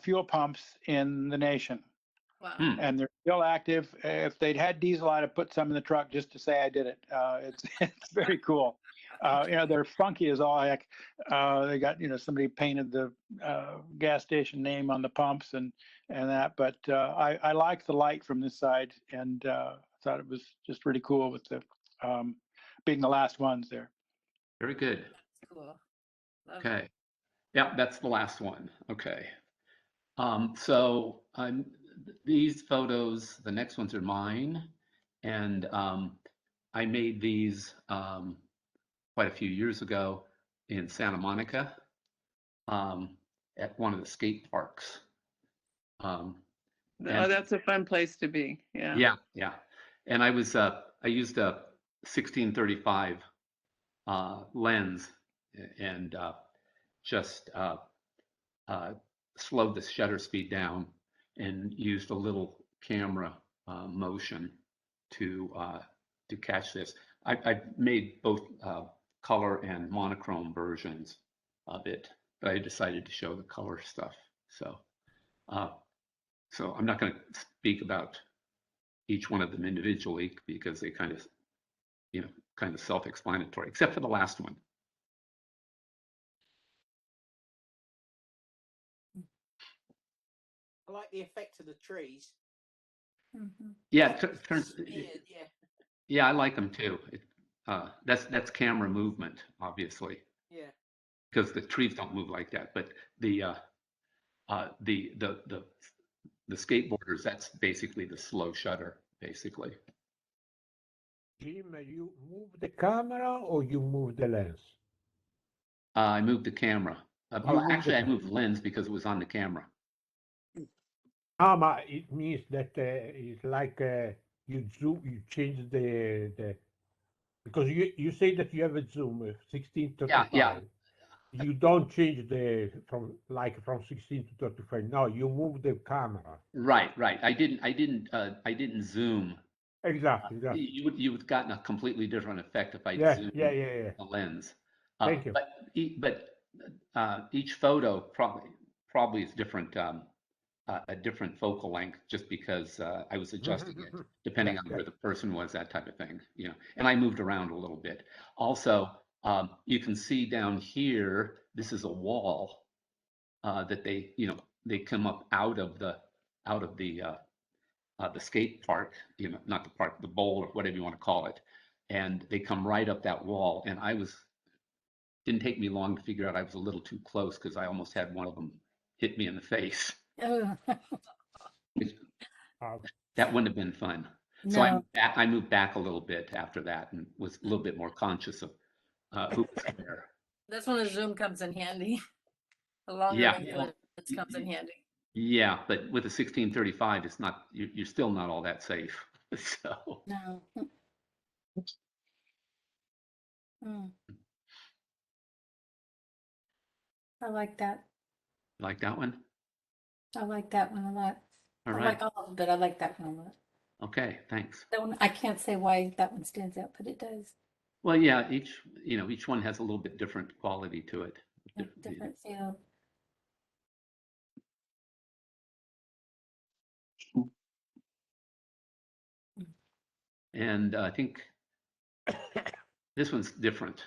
fuel pumps in the nation. Wow. And they're still active. If they'd had diesel, I'd have put some in the truck just to say I did it. It's very cool. They're funky as all heck. They got, somebody painted the gas station name on the pumps and that. But I liked the light from this side, and thought it was just really cool with the being the last ones there. Very good. That's cool. Love Okay. Yeah, that's the last one. Okay. So these photos, the next ones are mine, and I made these quite a few years ago in Santa Monica at one of the skate parks. That's a fun place to be. Yeah. Yeah. And I used a 1635 lens and just slowed the shutter speed down and used a little camera motion to catch this. I made both color and monochrome versions of it, but I decided to show the color stuff. So I'm not going to speak about each one of them individually because they kind of self-explanatory, except for the last one. I like the effect of the trees. Mm-hmm. Yeah, Yeah. I like them too. That's camera movement, obviously. Yeah. Because the trees don't move like that, but the skateboarders, that's basically the slow shutter, basically. Jim, you move the camera or you move the lens? I moved the camera. Actually, I moved the lens because it was on the camera. But it means that it's like you zoom, you change the because you say that you have a zoom 1635. Yeah. You don't change from 16 to 35. No, you move the camera. Right. I didn't zoom. Exactly. You would gotten a completely different effect if I zoomed the lens. Thank you. But each photo probably is different a different focal length just because I was adjusting it depending on where the person was, that type of thing, you know. And I moved around a little bit. Also, you can see down here, this is a wall that they, you know, they come up out of the skate park, you know, not the park, the bowl or whatever you want to call it, and they come right up that wall. And didn't take me long to figure out I was a little too close because I almost had one of them hit me in the face. Oh, That wouldn't have been fun. So no. I moved back a little bit after that and was a little bit more conscious of who was there. That's when a Zoom comes in handy. The longer Yeah, length well, of it comes in handy. yeah, but with a 1635, it's not, you're still not all that safe. So, No. Mm. I like that. like that one? I like that one a lot. All I right. like all of them, but I like that one a lot. Okay, thanks. That one, I can't say why that one stands out, but it does. Well, yeah, each one has a little bit different quality to it. Different feel. And I think this one's different,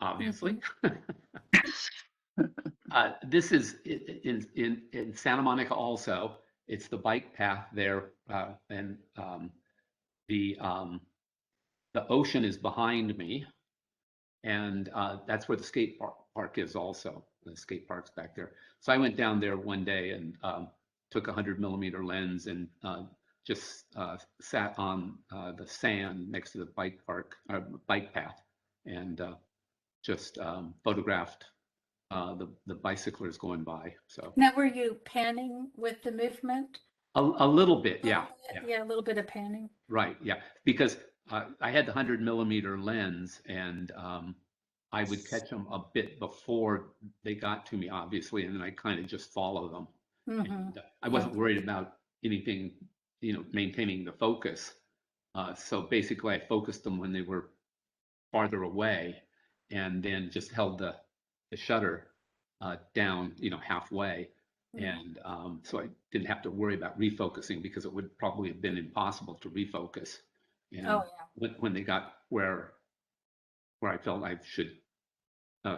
obviously. This is in Santa Monica also. It's the bike path there, and the ocean is behind me, and that's where the skate park is also. The skate park's back there. So I went down there one day and took a 100mm lens and just sat on the sand next to the bike path, and just photographed the bicyclers going by. So Now, were you panning with the movement? a little bit, yeah. Yeah, a little bit of panning. Right, yeah, because I had the 100mm lens, and I would catch them a bit before they got to me, obviously, and then I kind of just follow them. And I wasn't worried about anything, you know, maintaining the focus. So basically, I focused them when they were farther away, and then just held the shutter down, you know, halfway. And so I didn't have to worry about refocusing because it would probably have been impossible to refocus. And Oh, yeah. when they got where I felt I should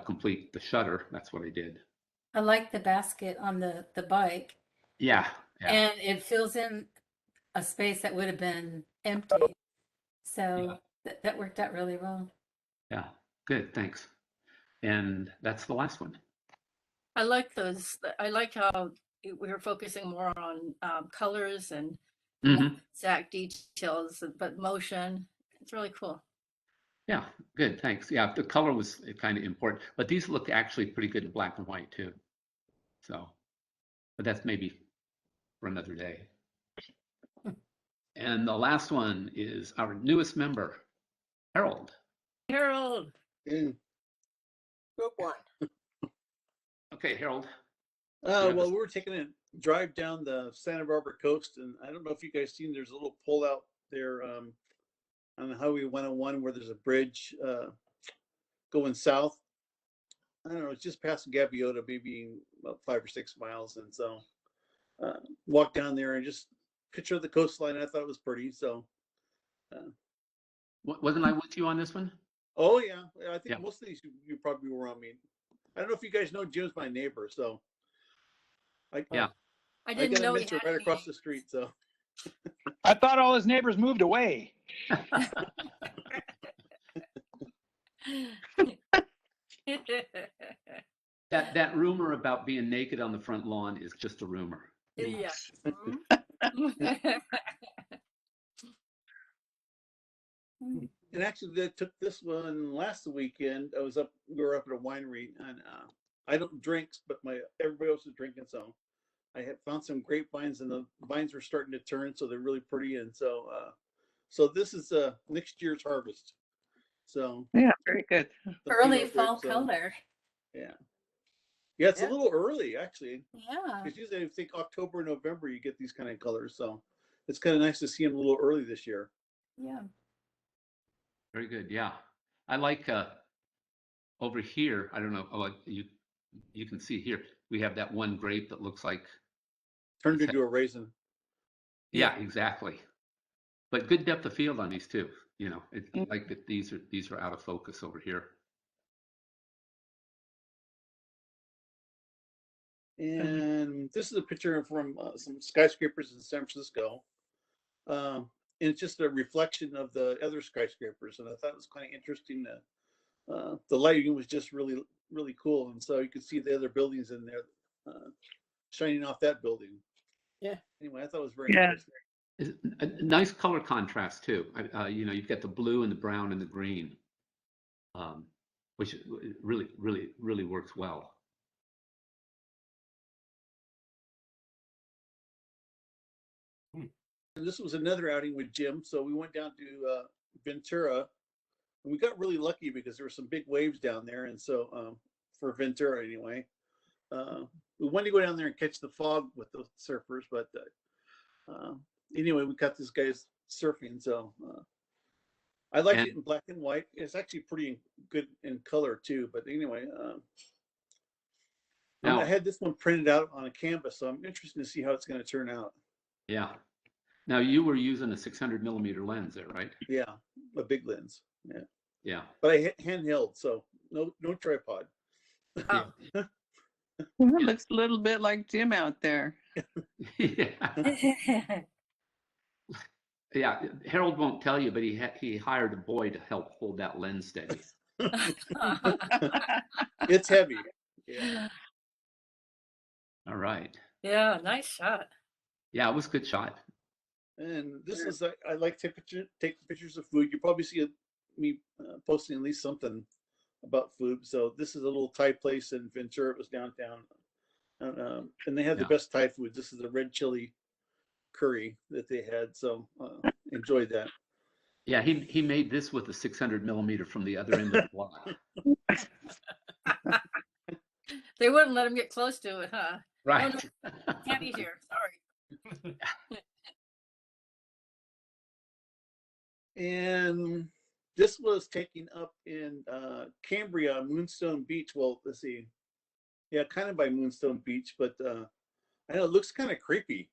complete the shutter, that's what I did. I like the basket on the bike. Yeah, yeah. And it fills in a space that would have been empty. So that worked out really well. Yeah, good, thanks. And that's the last one. I like those. I like how we were focusing more on colors and exact details, but motion. It's really cool. Yeah, good, thanks. Yeah, the color was kind of important, but these look actually pretty good in black and white too. So, but that's maybe for another day. And the last one is our newest member, Harold. Harold. Good one. Okay, Harold. Well, we were taking a drive down the Santa Barbara coast, and I don't know if you guys seen, there's a little pull out there on Highway 101 where there's a bridge going south. I don't know, it's just past Gaviota, maybe about 5 or 6 miles. And so walked down there and just picture the coastline. I thought it was pretty. So wasn't I with you on this one? Oh yeah, I think most of these you probably were on me. I don't know if you guys know Jim's my neighbor, so I didn't know he had right across the street. So I thought all his neighbors moved away. That rumor about being naked on the front lawn is just a rumor. Yeah. And actually, they took this one last weekend. We were up at a winery, and I don't drink, but everybody else is drinking. So I had found some grapevines, and the vines were starting to turn, so they're really pretty. And so, this is next year's harvest. So yeah, very good. Early fall color. Yeah. Yeah, it's a little early actually. Yeah. Because usually I think October, November, you get these kind of colors. So it's kind of nice to see them a little early this year. Yeah. Very good. Yeah, I like over here. I don't know. Oh, you can see here we have that one grape that looks like Turned into a raisin. Yeah, exactly. But good depth of field on these too. You know, it's Mm. like that these are out of focus over here. And this is a picture from some skyscrapers in San Francisco. And it's just a reflection of the other skyscrapers. And I thought it was kind of interesting that the lighting was just really, really cool. And so you could see the other buildings in there shining off that building. Yeah. Anyway, I thought it was very Yeah. interesting. It's a nice color contrast too. You know, you've got the blue and the brown and the green, which really, really, really works well. And this was another outing with Jim. So we went down to Ventura, and we got really lucky because there were some big waves down there. And so for Ventura anyway, we wanted to go down there and catch the fog with the surfers, but anyway, we caught this guy's surfing. So I liked it in black and white. It's actually pretty good in color too. But anyway, I had this one printed out on a canvas, so I'm interested to see how it's going to turn out. Yeah. Now you were using a 600 millimeter lens there, right? Yeah, a big lens. Yeah. Yeah. But I handheld, so no tripod. Oh. It looks a little bit like Jim out there. Yeah. Yeah. Harold won't tell you, but he hired a boy to help hold that lens steady. It's heavy. Yeah. All right. Yeah, nice shot. Yeah, it was a good shot. And this is I like to take pictures of food. You probably see me posting at least something about food. So this is a little Thai place in Ventura. It was downtown, and they had the best Thai food. This is a red chili curry that they had. So enjoyed that. Yeah, he made this with a 600 millimeter from the other end of the block. They wouldn't let him get close to it, huh? Right. Oh, no, can't eat here. Sorry. And this was taken up in Cambria, Moonstone Beach. Well, let's see. Yeah, kind of by Moonstone Beach, but I know it looks kind of creepy.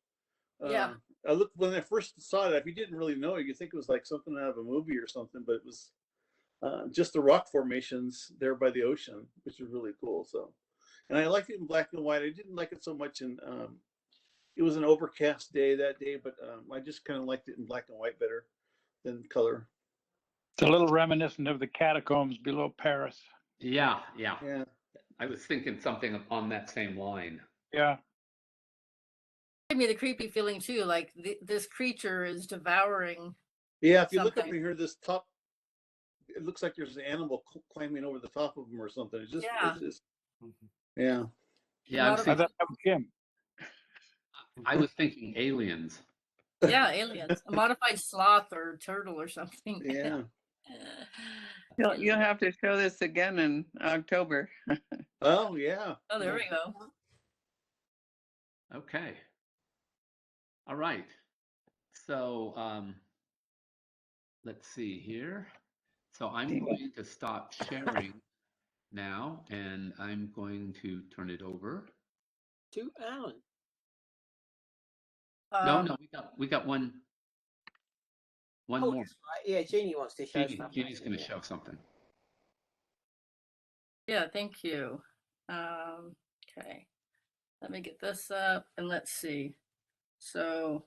Yeah. I looked when I first saw it. If you didn't really know it, you think it was like something out of a movie or something, but it was just the rock formations there by the ocean, which is really cool. So, and I liked it in black and white. I didn't like it so much in. It was an overcast day that day, but I just kind of liked it in black and white better than color. It's a little reminiscent of the catacombs below Paris. Yeah. Yeah. I was thinking something on that same line. Yeah. Gave me the creepy feeling too, like this creature is devouring. Yeah, if you look up something. in here, this top, it looks like there's an animal climbing over the top of them or something. It's just, Yeah. it's just, yeah. Yeah, I thought that was him. I was thinking aliens. Yeah, aliens. A modified sloth or turtle or something. Yeah. You'll have to show this again in October. Oh, yeah. Oh, there we go. Okay. All right. So let's see here. So I'm going to stop sharing now, and I'm going to turn it over to Alan. No, we got one more. That's right. Yeah, Jeannie wants to show something. Jeannie's going to show something. Yeah, thank you. Okay, let me get this up and let's see. So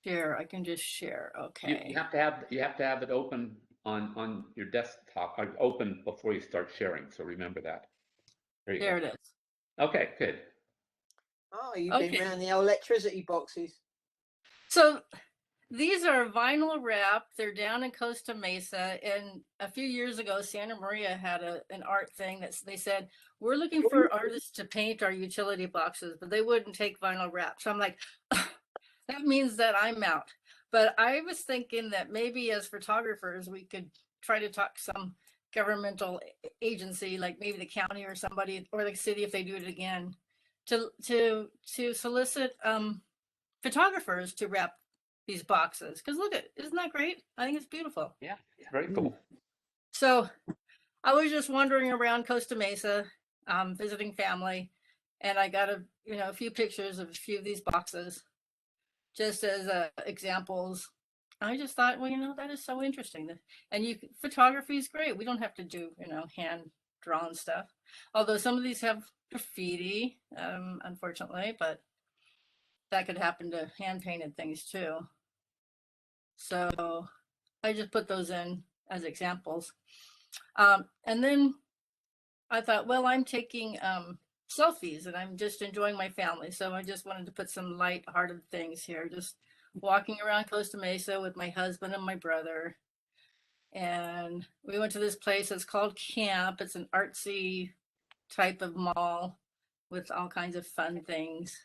share, I can just share. Okay. You have to have it open on your desktop, open before you start sharing. So remember that. There it is. Okay, good. Oh, you've been around the electricity boxes. So these are vinyl wrapped. They're down in Costa Mesa. And a few years ago, Santa Maria had an art thing that they said, we're looking for artists to paint our utility boxes, but they wouldn't take vinyl wrap. So I'm like, that means that I'm out. But I was thinking that maybe as photographers, we could try to talk some governmental agency, like maybe the county or somebody, or the city if they do it again, to solicit photographers to wrap these boxes. Because look isn't that great? I think it's beautiful. Yeah, very cool. So I was just wandering around Costa Mesa, visiting family, And I got a few pictures of a few of these boxes just as examples. I just thought, well, that is so interesting. And photography is great. We don't have to do, hand drawn stuff. Although some of these have graffiti, unfortunately, but that could happen to hand painted things too. So I just put those in as examples. And then I thought, well, I'm taking selfies and I'm just enjoying my family. So I just wanted to put some light-hearted things here, just walking around Costa Mesa with my husband and my brother. And we went to this place. It's called Camp. It's an artsy type of mall with all kinds of fun things.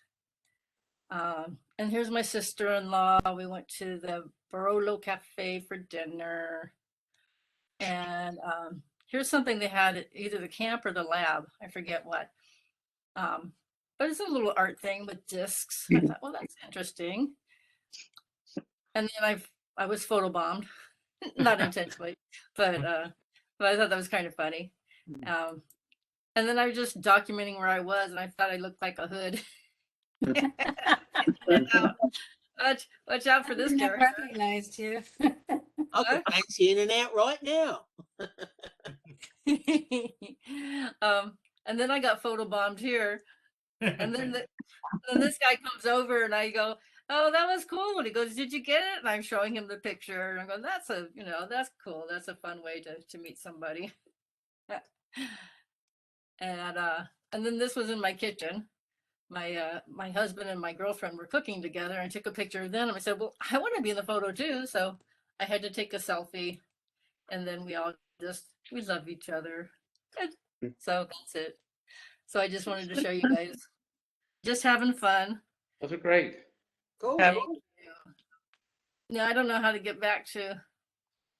And here's my sister-in-law. We went to the Barolo Cafe for dinner. And here's something they had at either the camp or the lab. I forget what. But it's a little art thing with discs. I thought, well, that's interesting. And then I was photobombed, not intentionally, but I thought that was kind of funny. And then I was just documenting where I was, and I thought I looked like a hood. Watch out for this I character. recognized you. I could fancy in and out right now. And then I got photobombed here. And then this guy comes over and I go, oh, that was cool. And he goes, did you get it? And I'm showing him the picture. And I go, that's cool. That's a fun way to meet somebody. And then this was in my kitchen. My husband and my girlfriend were cooking together. I took a picture of them. And I said, well, I want to be in the photo too. So I had to take a selfie. And then we love each other. So that's it. So I just wanted to show you guys. Just having fun. Those are great. Cool. Now I don't know how to get back to.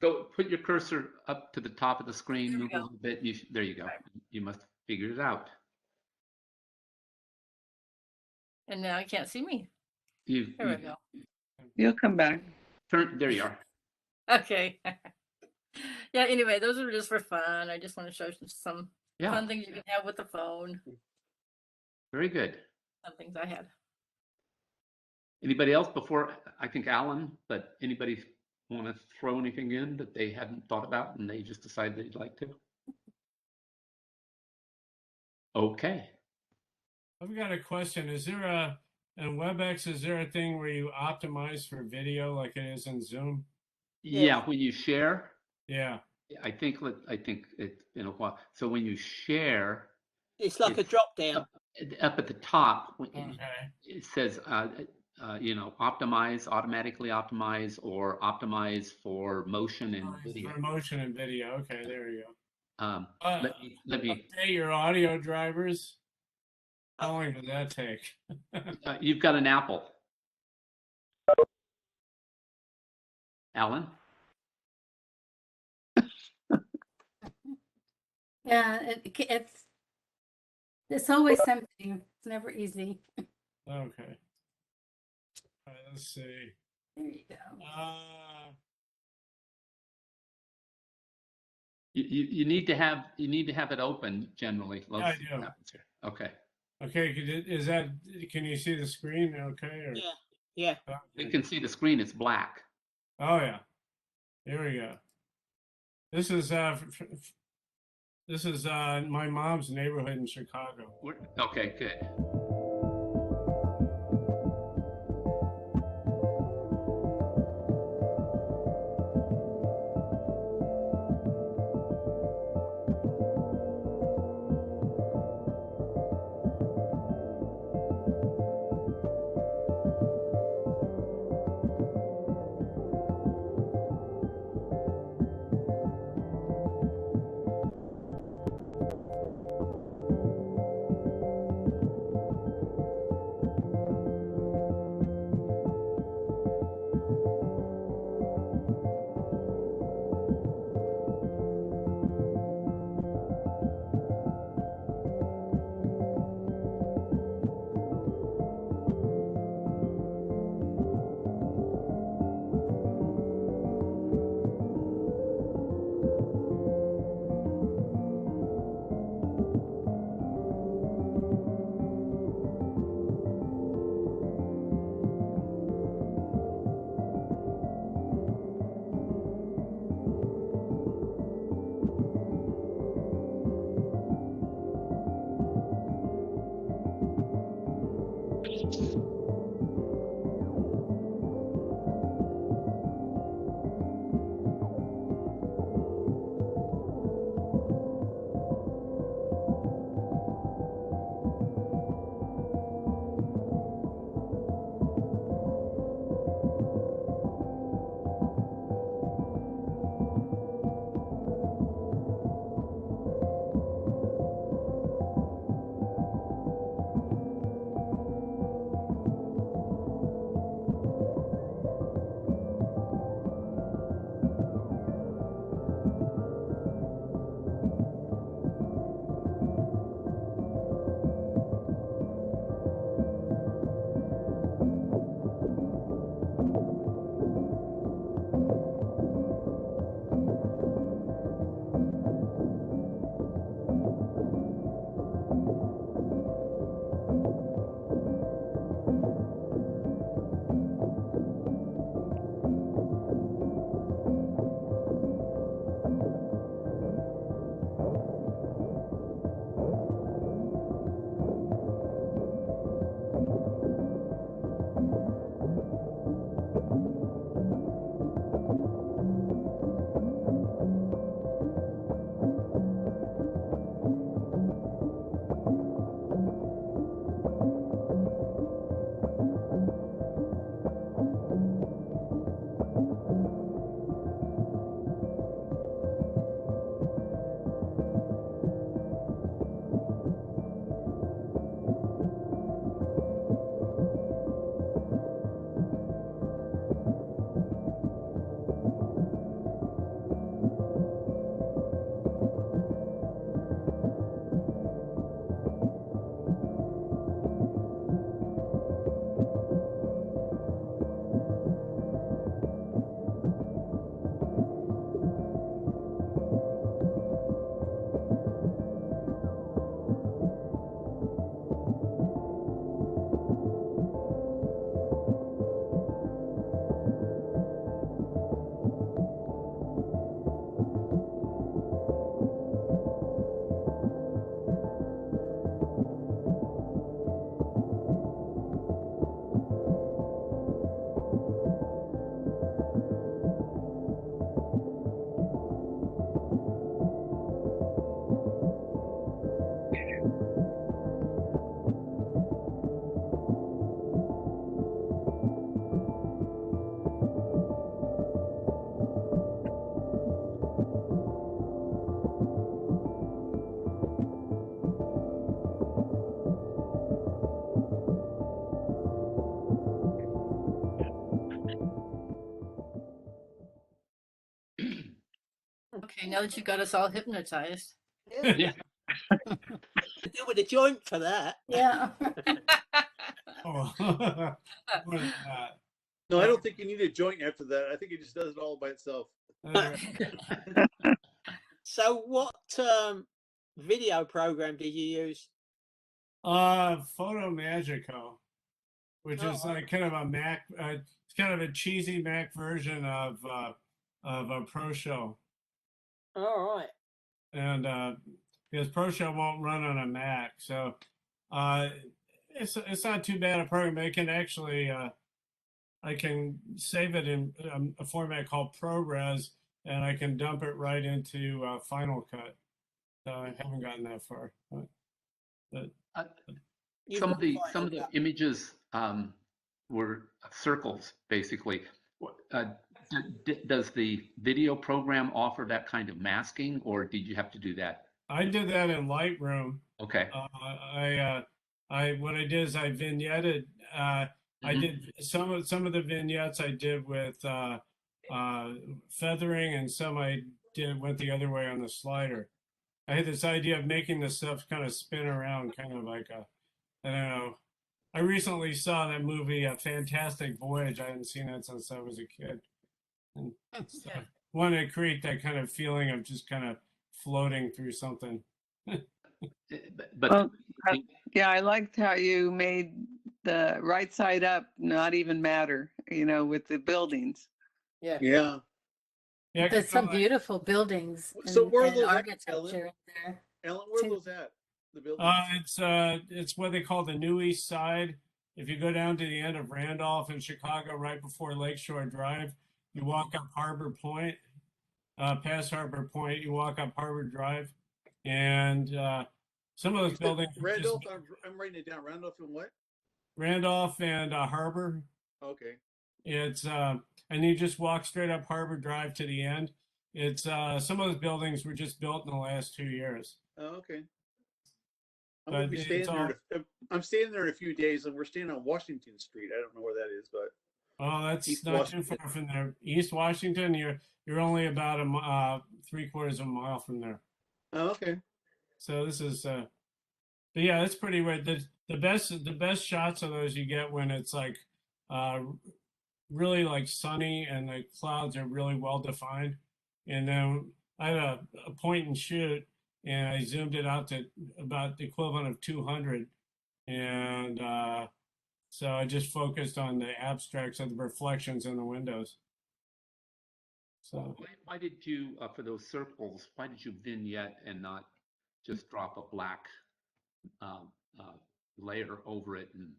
Go put your cursor up to the top of the screen, There we move a go. little bit. There you go. You must figure it out. And now you can't see me. There we go. You'll come back. There you are. Okay. Yeah, anyway, those are just for fun. I just want to show some fun things you can have with the phone. Very good. Some things I had. Anybody else before, I think Alan, but anybody want to throw anything in that they hadn't thought about and they just decided they'd like to? Okay. I've got a question. Is there in WebEx, is there a thing where you optimize for video like it is in Zoom? Yeah, when you share. Yeah. I think it's been a while. So when you share, it's like a drop down. Up at the top, Okay. it says, automatically optimize or optimize for motion and video. For motion and video. Okay, there you go. Let me. Update your audio drivers. How long does that take? You've got an Apple. Alan? Yeah, it's always something. It's never easy. Okay. All right, let's see. There you go. You need to have it open generally. Yeah, I do. Okay. Okay, can you see the screen? Okay. Or, yeah. You can see the screen. It's black. Oh yeah. Here we go. This is my mom's neighborhood in Chicago. Okay, good. now that you got us all hypnotized. Yeah. Deal with a joint for that. Yeah. Oh, more than that. No, I don't think you need a joint after that. I think it just does it all by itself. So what video program did you use? Photo Magico, which Oh, is like kind of a Mac. It's kind of a cheesy Mac version of a Pro Show, all right. and because Pro Show won't run on a Mac, so it's not too bad a program. I can actually I can save it in a format called ProRes, and I can dump it right into Final Cut. So I haven't gotten that far, but You've Some got of the Final Cut. images were circles, basically. Does the video program offer that kind of masking, or did you have to do that? I did that in Lightroom. Okay. What I did is I vignetted. I Mhm. did some of the vignettes I did with feathering, and some I did went the other way on the slider. I had this idea of making the stuff kind of spin around, kind of like a, I don't know. I recently saw that movie, A Fantastic Voyage. I hadn't seen that since I was a kid. And so I wanted to create that kind of feeling of just kind of floating through something. But Well, yeah, I liked how you made the right side up not even matter, with the buildings. Yeah. Yeah. Yeah, There's some beautiful buildings So and, where are and those at, architecture there. Ellen, where are too. those at? The buildings? it's what they call the New East Side. If you go down to the end of Randolph in Chicago, right before Lakeshore Drive, you walk up Harbor Point, past Harbor Point, you walk up Harbor Drive, and some of those buildings. Randolph, I'm writing it down. Randolph and what? Randolph and Harbor. Okay. It's and you just walk straight up Harbor Drive to the end. It's some of those buildings were just built in the last 2 years. Oh, okay. I'm But gonna be staying it's there. I'm staying there in a few days, and we're staying on Washington Street. I don't know where that is, but Oh, that's East not too Washington. far from there. East Washington, you're only about 3/4 of a mile from there. Oh, okay. So this is but yeah, that's pretty weird. The best shots of those you get when it's like really like sunny and the clouds are really well defined. And then I had a point and shoot, and I zoomed it out to about the equivalent of 200, and so I just focused on the abstracts of the reflections in the windows. So why did you, for those circles, why did you vignette and not just drop a black layer over it and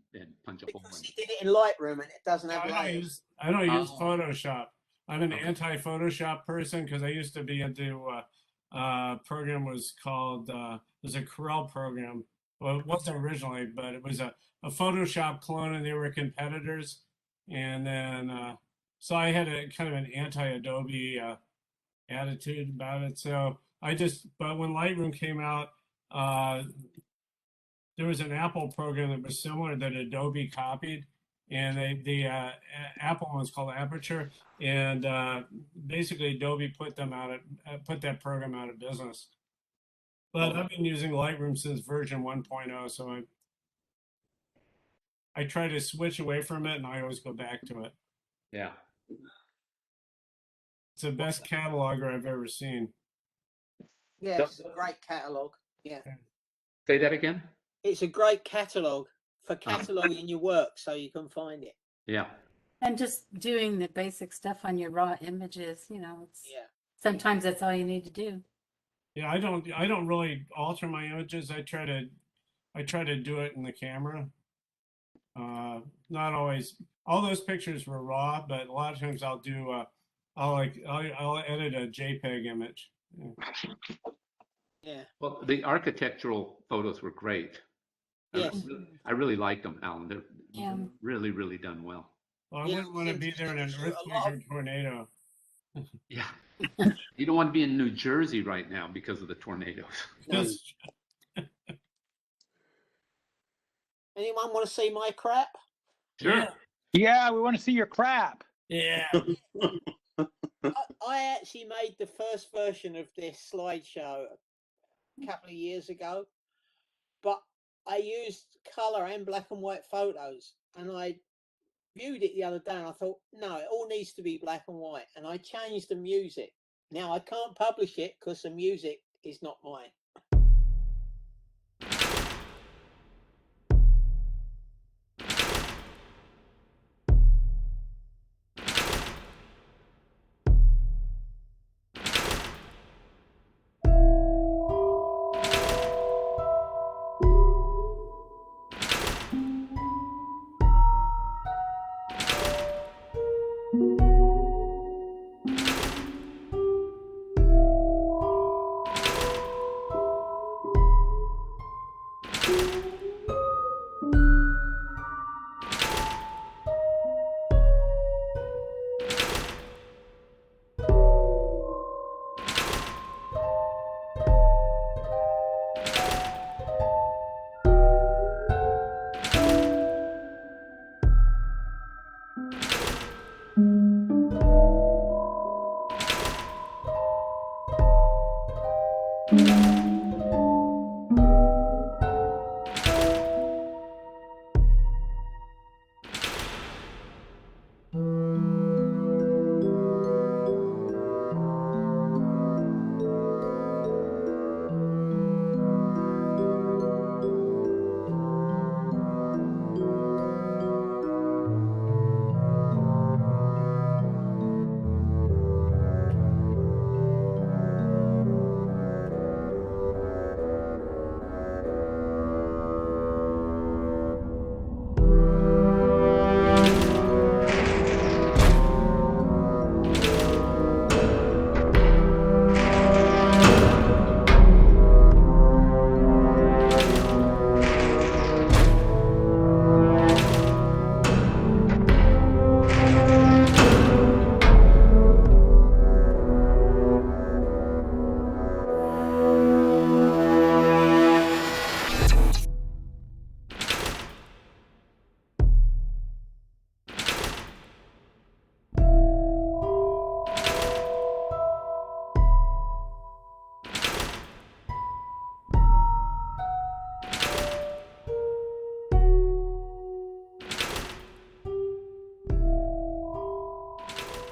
punch a hole in Because it? you did it in Lightroom and it doesn't have layers. I don't use Oh. Photoshop. I'm an Okay. anti-Photoshop person because I used to be into program was called it was a Corel program. Well, it wasn't originally, but it was a Photoshop clone, and they were competitors. And then so I had a kind of an anti-Adobe attitude about it. So but when Lightroom came out, there was an Apple program that was similar that Adobe copied, and the Apple one was called Aperture, and basically Adobe put that program out of business. But I've been using Lightroom since version 1.0, so I try to switch away from it, and I always go back to it. Yeah. It's the best cataloger I've ever seen. Yeah, it's a great catalogue. Yeah. Say that again? It's a great catalogue for cataloguing your work so you can find it. Yeah. And just doing the basic stuff on your raw images, it's sometimes that's all you need to do. Yeah, I don't really alter my images. I try to do it in the camera. Not always. All those pictures were raw, but a lot of times I'll do I'll edit a JPEG image. Yeah. Well, the architectural photos were great. Yes. I really liked them, Alan. They're Yeah. really, really done well. Well, I wouldn't want to be there in an earthquake or tornado. Yeah. You don't want to be in New Jersey right now because of the tornadoes. Just Anyone want to see my crap? Sure. Yeah, we want to see your crap. yeah. I actually made the first version of this slideshow a couple of years ago, but I used color and black and white photos, and I viewed it the other day and I thought, no, it all needs to be black and white, and I changed the music. Now I can't publish it because the music is not mine.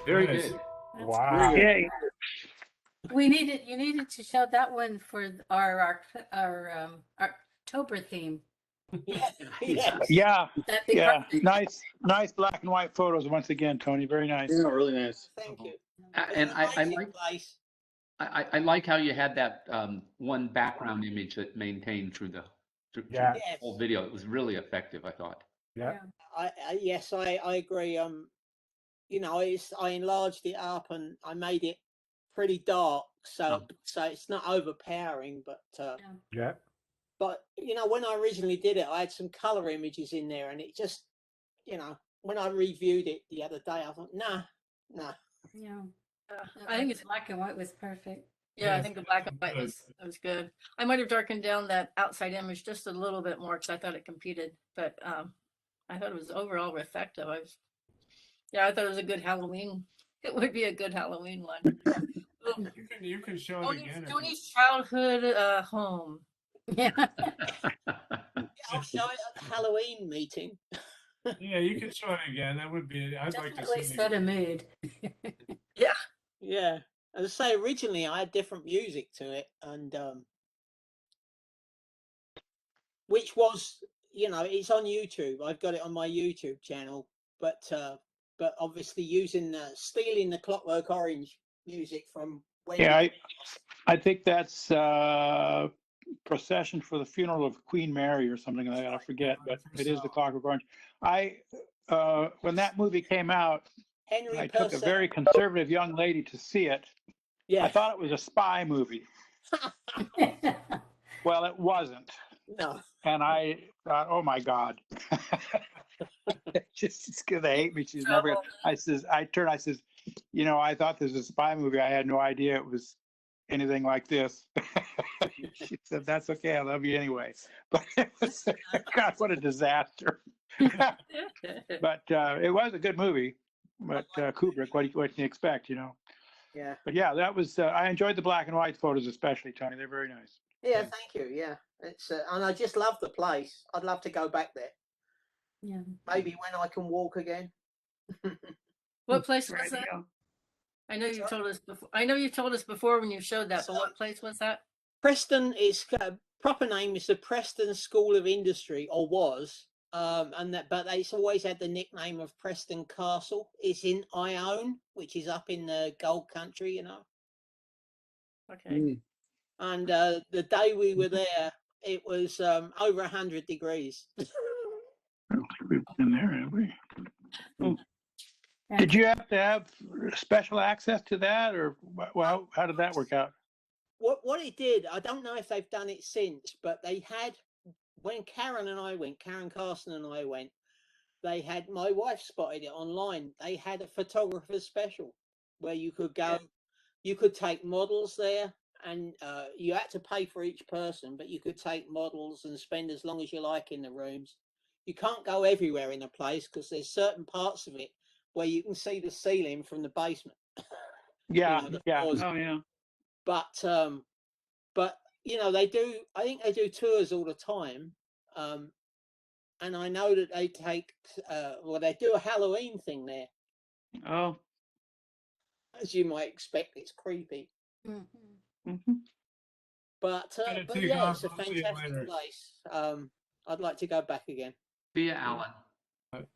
Very Nice. good. Wow. Yay. You needed to show that one for our October theme. Yeah, yes. Yeah. That'd be Yeah. perfect. Nice black and white photos once again, Tony. Very nice. Yeah, really nice. Thank you. And I Amazing like place. I like how you had that one background image that maintained through through Yeah. the Yes. whole video. It was really effective, I thought. Yeah. Yes, I agree. You know, I enlarged it up and I made it pretty dark, so it's not overpowering, but Yeah. but you know, when I originally did it, I had some color images in there, and it just, you know, when I reviewed it the other day, I thought, nah. Yeah. I think it's black and white was perfect. Yeah, I Yes, think the black and white good. was good. I might have darkened down that outside image just a little bit more because I thought it competed, but I thought it was overall effective. I thought it was a good Halloween. It would be a good Halloween one. You can show it again. if you- Tony's childhood home. Yeah. I'll show it at the Halloween meeting. Yeah, you can show it again. That would be. I'd like to Definitely see. set a mood. Yeah, as I say, originally I had different music to it, and which was, you know, it's on YouTube. I've got it on my YouTube channel, but obviously using stealing the Clockwork Orange music from when. Yeah, I think that's Procession for the Funeral of Queen Mary or something like that. I forget, but it is the Clockwork Orange. When that movie came out, Henry I took a Purcell. very conservative young lady to see it. Yeah. I thought it was a spy movie. Well, it wasn't. No. And I thought, oh my God. She's gonna hate me. She's never gonna. I says, you know, I thought this was a spy movie. I had no idea it was anything like this. She said, that's okay. I love you anyway. But it was, God, what a disaster. But it was a good movie. But Kubrick, what can you expect, you know? Yeah. But yeah, that was, I enjoyed the black and white photos, especially, Tony. They're very nice. Yeah, thank you. Yeah, it's and I just love the place. I'd love to go back there. Yeah. Maybe when I can walk again. What place Right, was that? yeah. I know you told us before. I know you told us before when you showed that, but what place was that? Preston is proper name is the Preston School of Industry, or was, but it's always had the nickname of Preston Castle. It's in Ione, which is up in the Gold Country, you know. Okay. And the day we were there, it was over 100 degrees. I don't think we've been there, have we? Oh. Did you have to have special access to that, or well, how did that work out? What it did, I don't know if they've done it since, but they had, when Karen and I went, Karen Carson and I went, they had, my wife spotted it online. They had a photographer special where you could go, you could take models there, and you had to pay for each person, but you could take models and spend as long as you like in the rooms. You can't go everywhere in the place because there's certain parts of it where you can see the ceiling from the basement. Yeah, You know, yeah. floors. Oh, yeah. But you know, they do, I think they do tours all the time. And I know that they take, well, they do a Halloween thing there. Oh. As you might expect, it's creepy. Mhm. But take yeah, off. it's a I'll see you fantastic later. place. I'd like to go back again. See ya, Alan.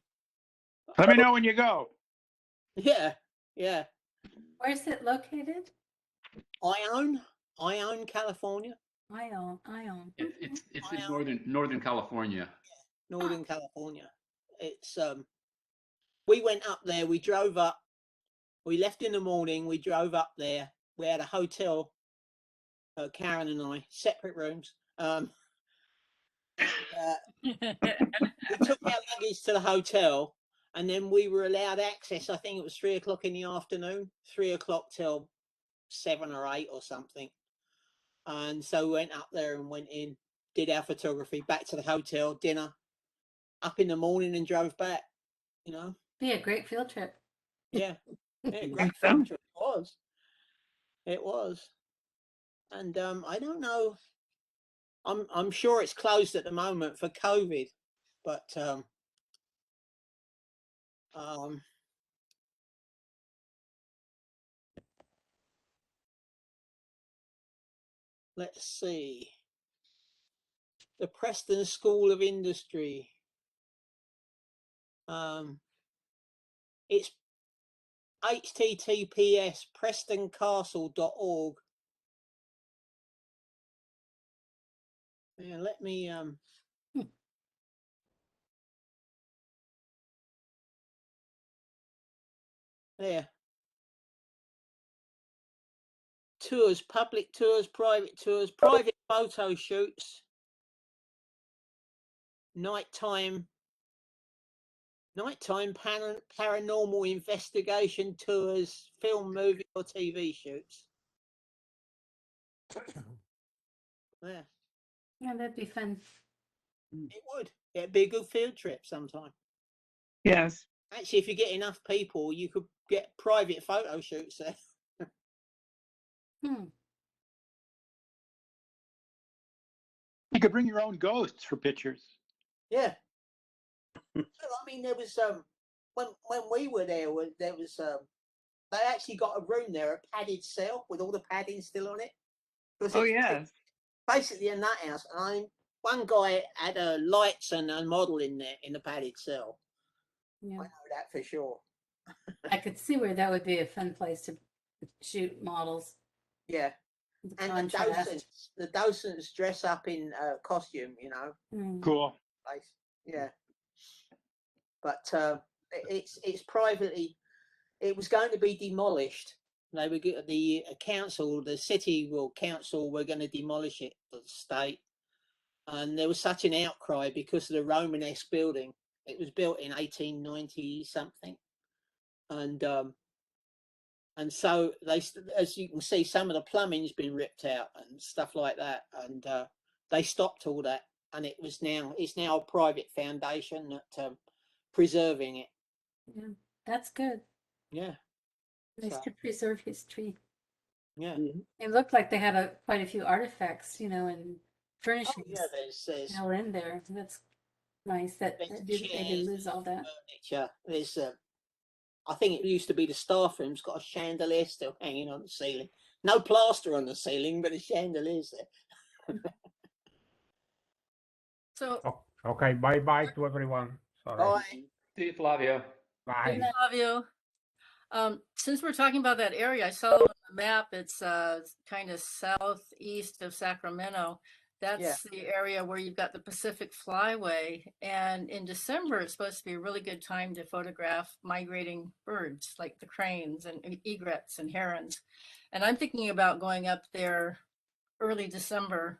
Let me know when you go. Yeah, yeah. Where's it located? Ione, California. Ione. It's in Northern California. Northern California. It's we went up there, we drove up, we left in the morning, we drove up there, we had a hotel, Karen and I, separate rooms. We took our luggage to the hotel, and then we were allowed access. I think it was 3 o'clock in the afternoon, 3 o'clock till 7 or 8 or something. And so we went up there and went in, did our photography, back to the hotel, dinner, up in the morning and drove back, you know. Be a great field trip. Yeah, yeah, great field trip. It was. It was. And I don't know. I'm sure it's closed at the moment for COVID, but let's see. The Preston School of Industry. It's https prestoncastle.org. Yeah, let me there. Tours, public tours, private photo shoots, nighttime paranormal investigation tours, film, movie, or TV shoots. Yeah. Yeah, that'd be fun. It would. It'd be a good field trip sometime. Yes. Actually, if you get enough people, you could get private photo shoots there. You could bring your own ghosts for pictures. Yeah. Well, I mean, there was when we were there was they actually got a room there, a padded cell with all the padding still on it. Oh, yes. Basically a nut house. One guy had lights and a model in there in the padded cell. Yeah. I know that for sure. I could see where that would be a fun place to shoot models. Yeah. The And contrast. the docents dress up in costume, you know. Cool. Place. Yeah. But it's privately. It was going to be demolished. They were the council, the city council, were going to demolish it, the state, and there was such an outcry because of the Romanesque building. It was built in 1890 something, and so they, as you can see, some of the plumbing's been ripped out and stuff like that, and they stopped all that, and it's now a private foundation that preserving it. Yeah, that's good. Yeah, Nice So, to preserve history. yeah. It looked like they had quite a few artifacts, and Oh, furnishings yeah, there's still in there. That's nice that there's they didn't chairs, lose all that. furniture. There's I think it used to be the staff room's got a chandelier still hanging on the ceiling. No plaster on the ceiling, but the chandelier's there. So, Okay, bye-bye to everyone. Sorry. Bye. See you, Flavio. Bye. Flavio, since we're talking about that area, I saw on the map, it's kind of southeast of Sacramento. That's the area where you've got the Pacific Flyway. And in December, it's supposed to be a really good time to photograph migrating birds like the cranes and egrets and herons. And I'm thinking about going up there early December.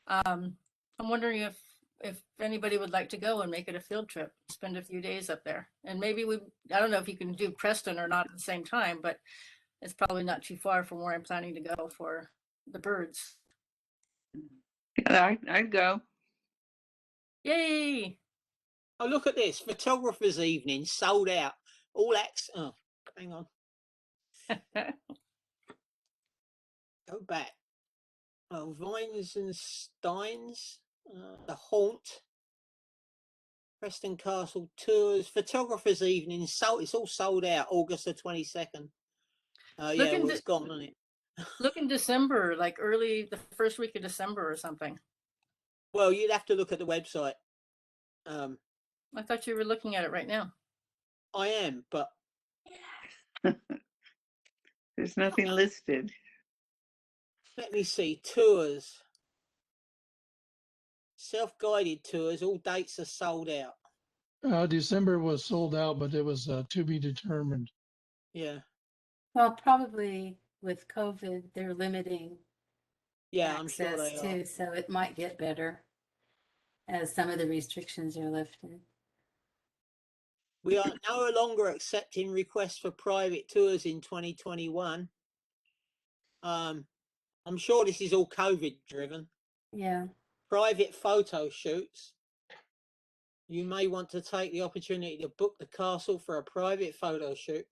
I'm wondering if anybody would like to go and make it a field trip, spend a few days up there. And maybe I don't know if you can do Preston or not at the same time, but it's probably not too far from where I'm planning to go for the birds. Yeah, I'd go. Yay! Oh, look at this. Photographer's evening sold out. All acts. Oh, hang on. Go back. Oh, Vines and Steins. The Haunt. Preston Castle Tours. Photographer's evening. It's all sold out. August the 22nd. Yeah, well, it's gone, isn't it? Look in December, like early, the first week of December or something. Well, you'd have to look at the website. I thought you were looking at it right now. I am, but There's nothing listed. let me see. Tours. Self-guided tours. All dates are sold out. December was sold out, but it was to be determined. Yeah. Well, probably with COVID, they're limiting Yeah, I'm sure access they are. too, so it might get better as some of the restrictions are lifted. We are no longer accepting requests for private tours in 2021. I'm sure this is all COVID driven. Yeah. Private photo shoots. You may want to take the opportunity to book the castle for a private photo shoot.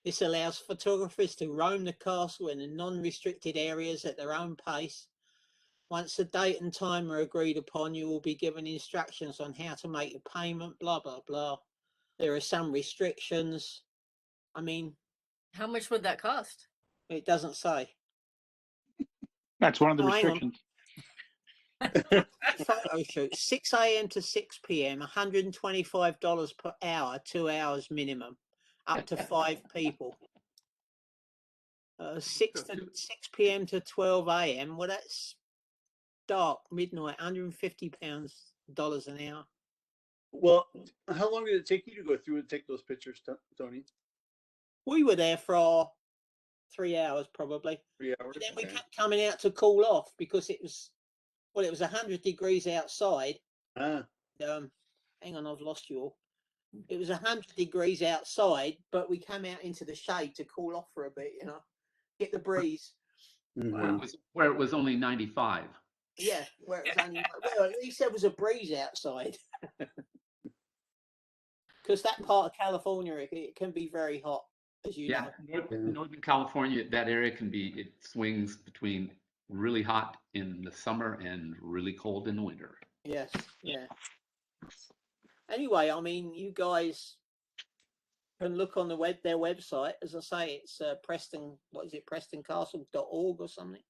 This allows photographers to roam the castle in the non-restricted areas at their own pace. Once the date and time are agreed upon, you will be given instructions on how to make a payment, blah, blah, blah. There are some restrictions. I mean, how much would that cost? It doesn't say. That's one of the Oh, hang on. restrictions. Photo shoot, 6 a.m. to 6 p.m., $125 per hour, 2 hours minimum, up to 5 people. 6 p.m. to 12 a.m. Well, that's dark, midnight, $150 an hour. Well, how long did it take you to go through and take those pictures, Tony? We were there for 3 hours, probably. 3 hours. But then we kept coming out to cool off because it was 100 degrees outside. Ah. Hang on, I've lost you all. It was 100 degrees outside, but we came out into the shade to cool off for a bit, get the breeze. Where it was only 95. Yeah, where it was only, well, at least there was a breeze outside. Because that part of California, it can be very hot, as you know. Northern California, that area it swings between really hot in the summer and really cold in the winter. Yes, yeah. Anyway, I mean, you guys can look on their website. As I say, it's Preston, what is it, prestoncastle.org or something.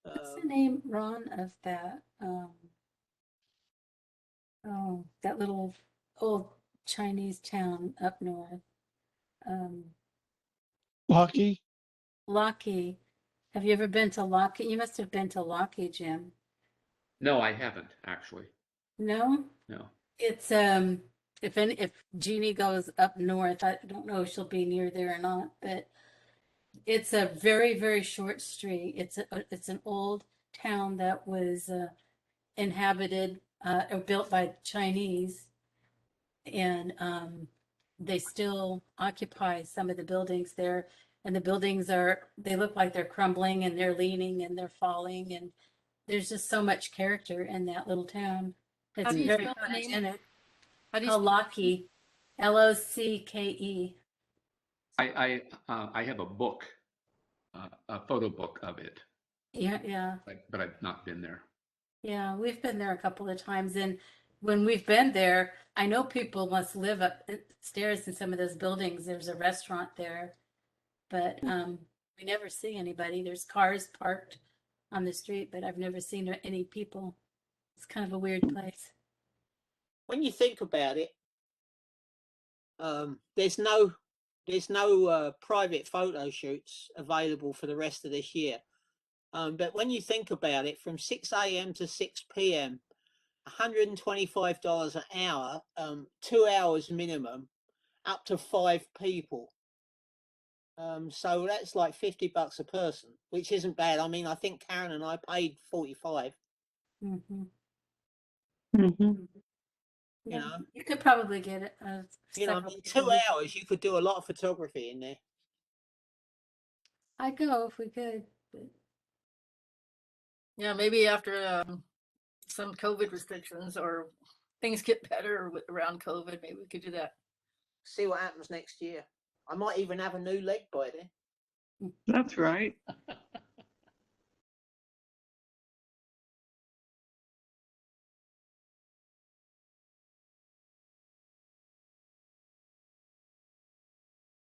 What's the name, Ron, of that? That little old Chinese town up north. Lucky. Lockheed. Have you ever been to Lockheed? You must have been to Lockheed, Jim. No, I haven't actually. No? No. It's if Jeannie goes up north, I don't know if she'll be near there or not, but it's a very, very short street. It's an old town that was inhabited or built by Chinese, and they still occupy some of the buildings there. And the buildings they look like they're crumbling and they're leaning and they're falling. And there's just so much character in that little town. It's How do you very spell the name? photogenic. How do you Lockheed. LOCKE. I have a book, a photo book of it, Yeah, yeah. but I've not been there. Yeah, we've been there a couple of times, and when we've been there, I know people must live upstairs in some of those buildings. There's a restaurant there, but we never see anybody. There's cars parked on the street, but I've never seen any people. It's kind of a weird place. When you think about it, there's no private photo shoots available for the rest of this year. But when you think about it, from 6 a.m. to 6 p.m., $125 an hour, 2 hours minimum, up to 5 people. So that's like $50 a person, which isn't bad. I mean, I think Karen and I paid 45. Mm-hmm. Mm-hmm. You know, you could probably get it. you know, in 2 hours you could do a lot of photography in there. I'd go if we could. But... Yeah, maybe after some COVID restrictions or things get better around COVID, maybe we could do that. See what happens next year. I might even have a new leg by then. That's right.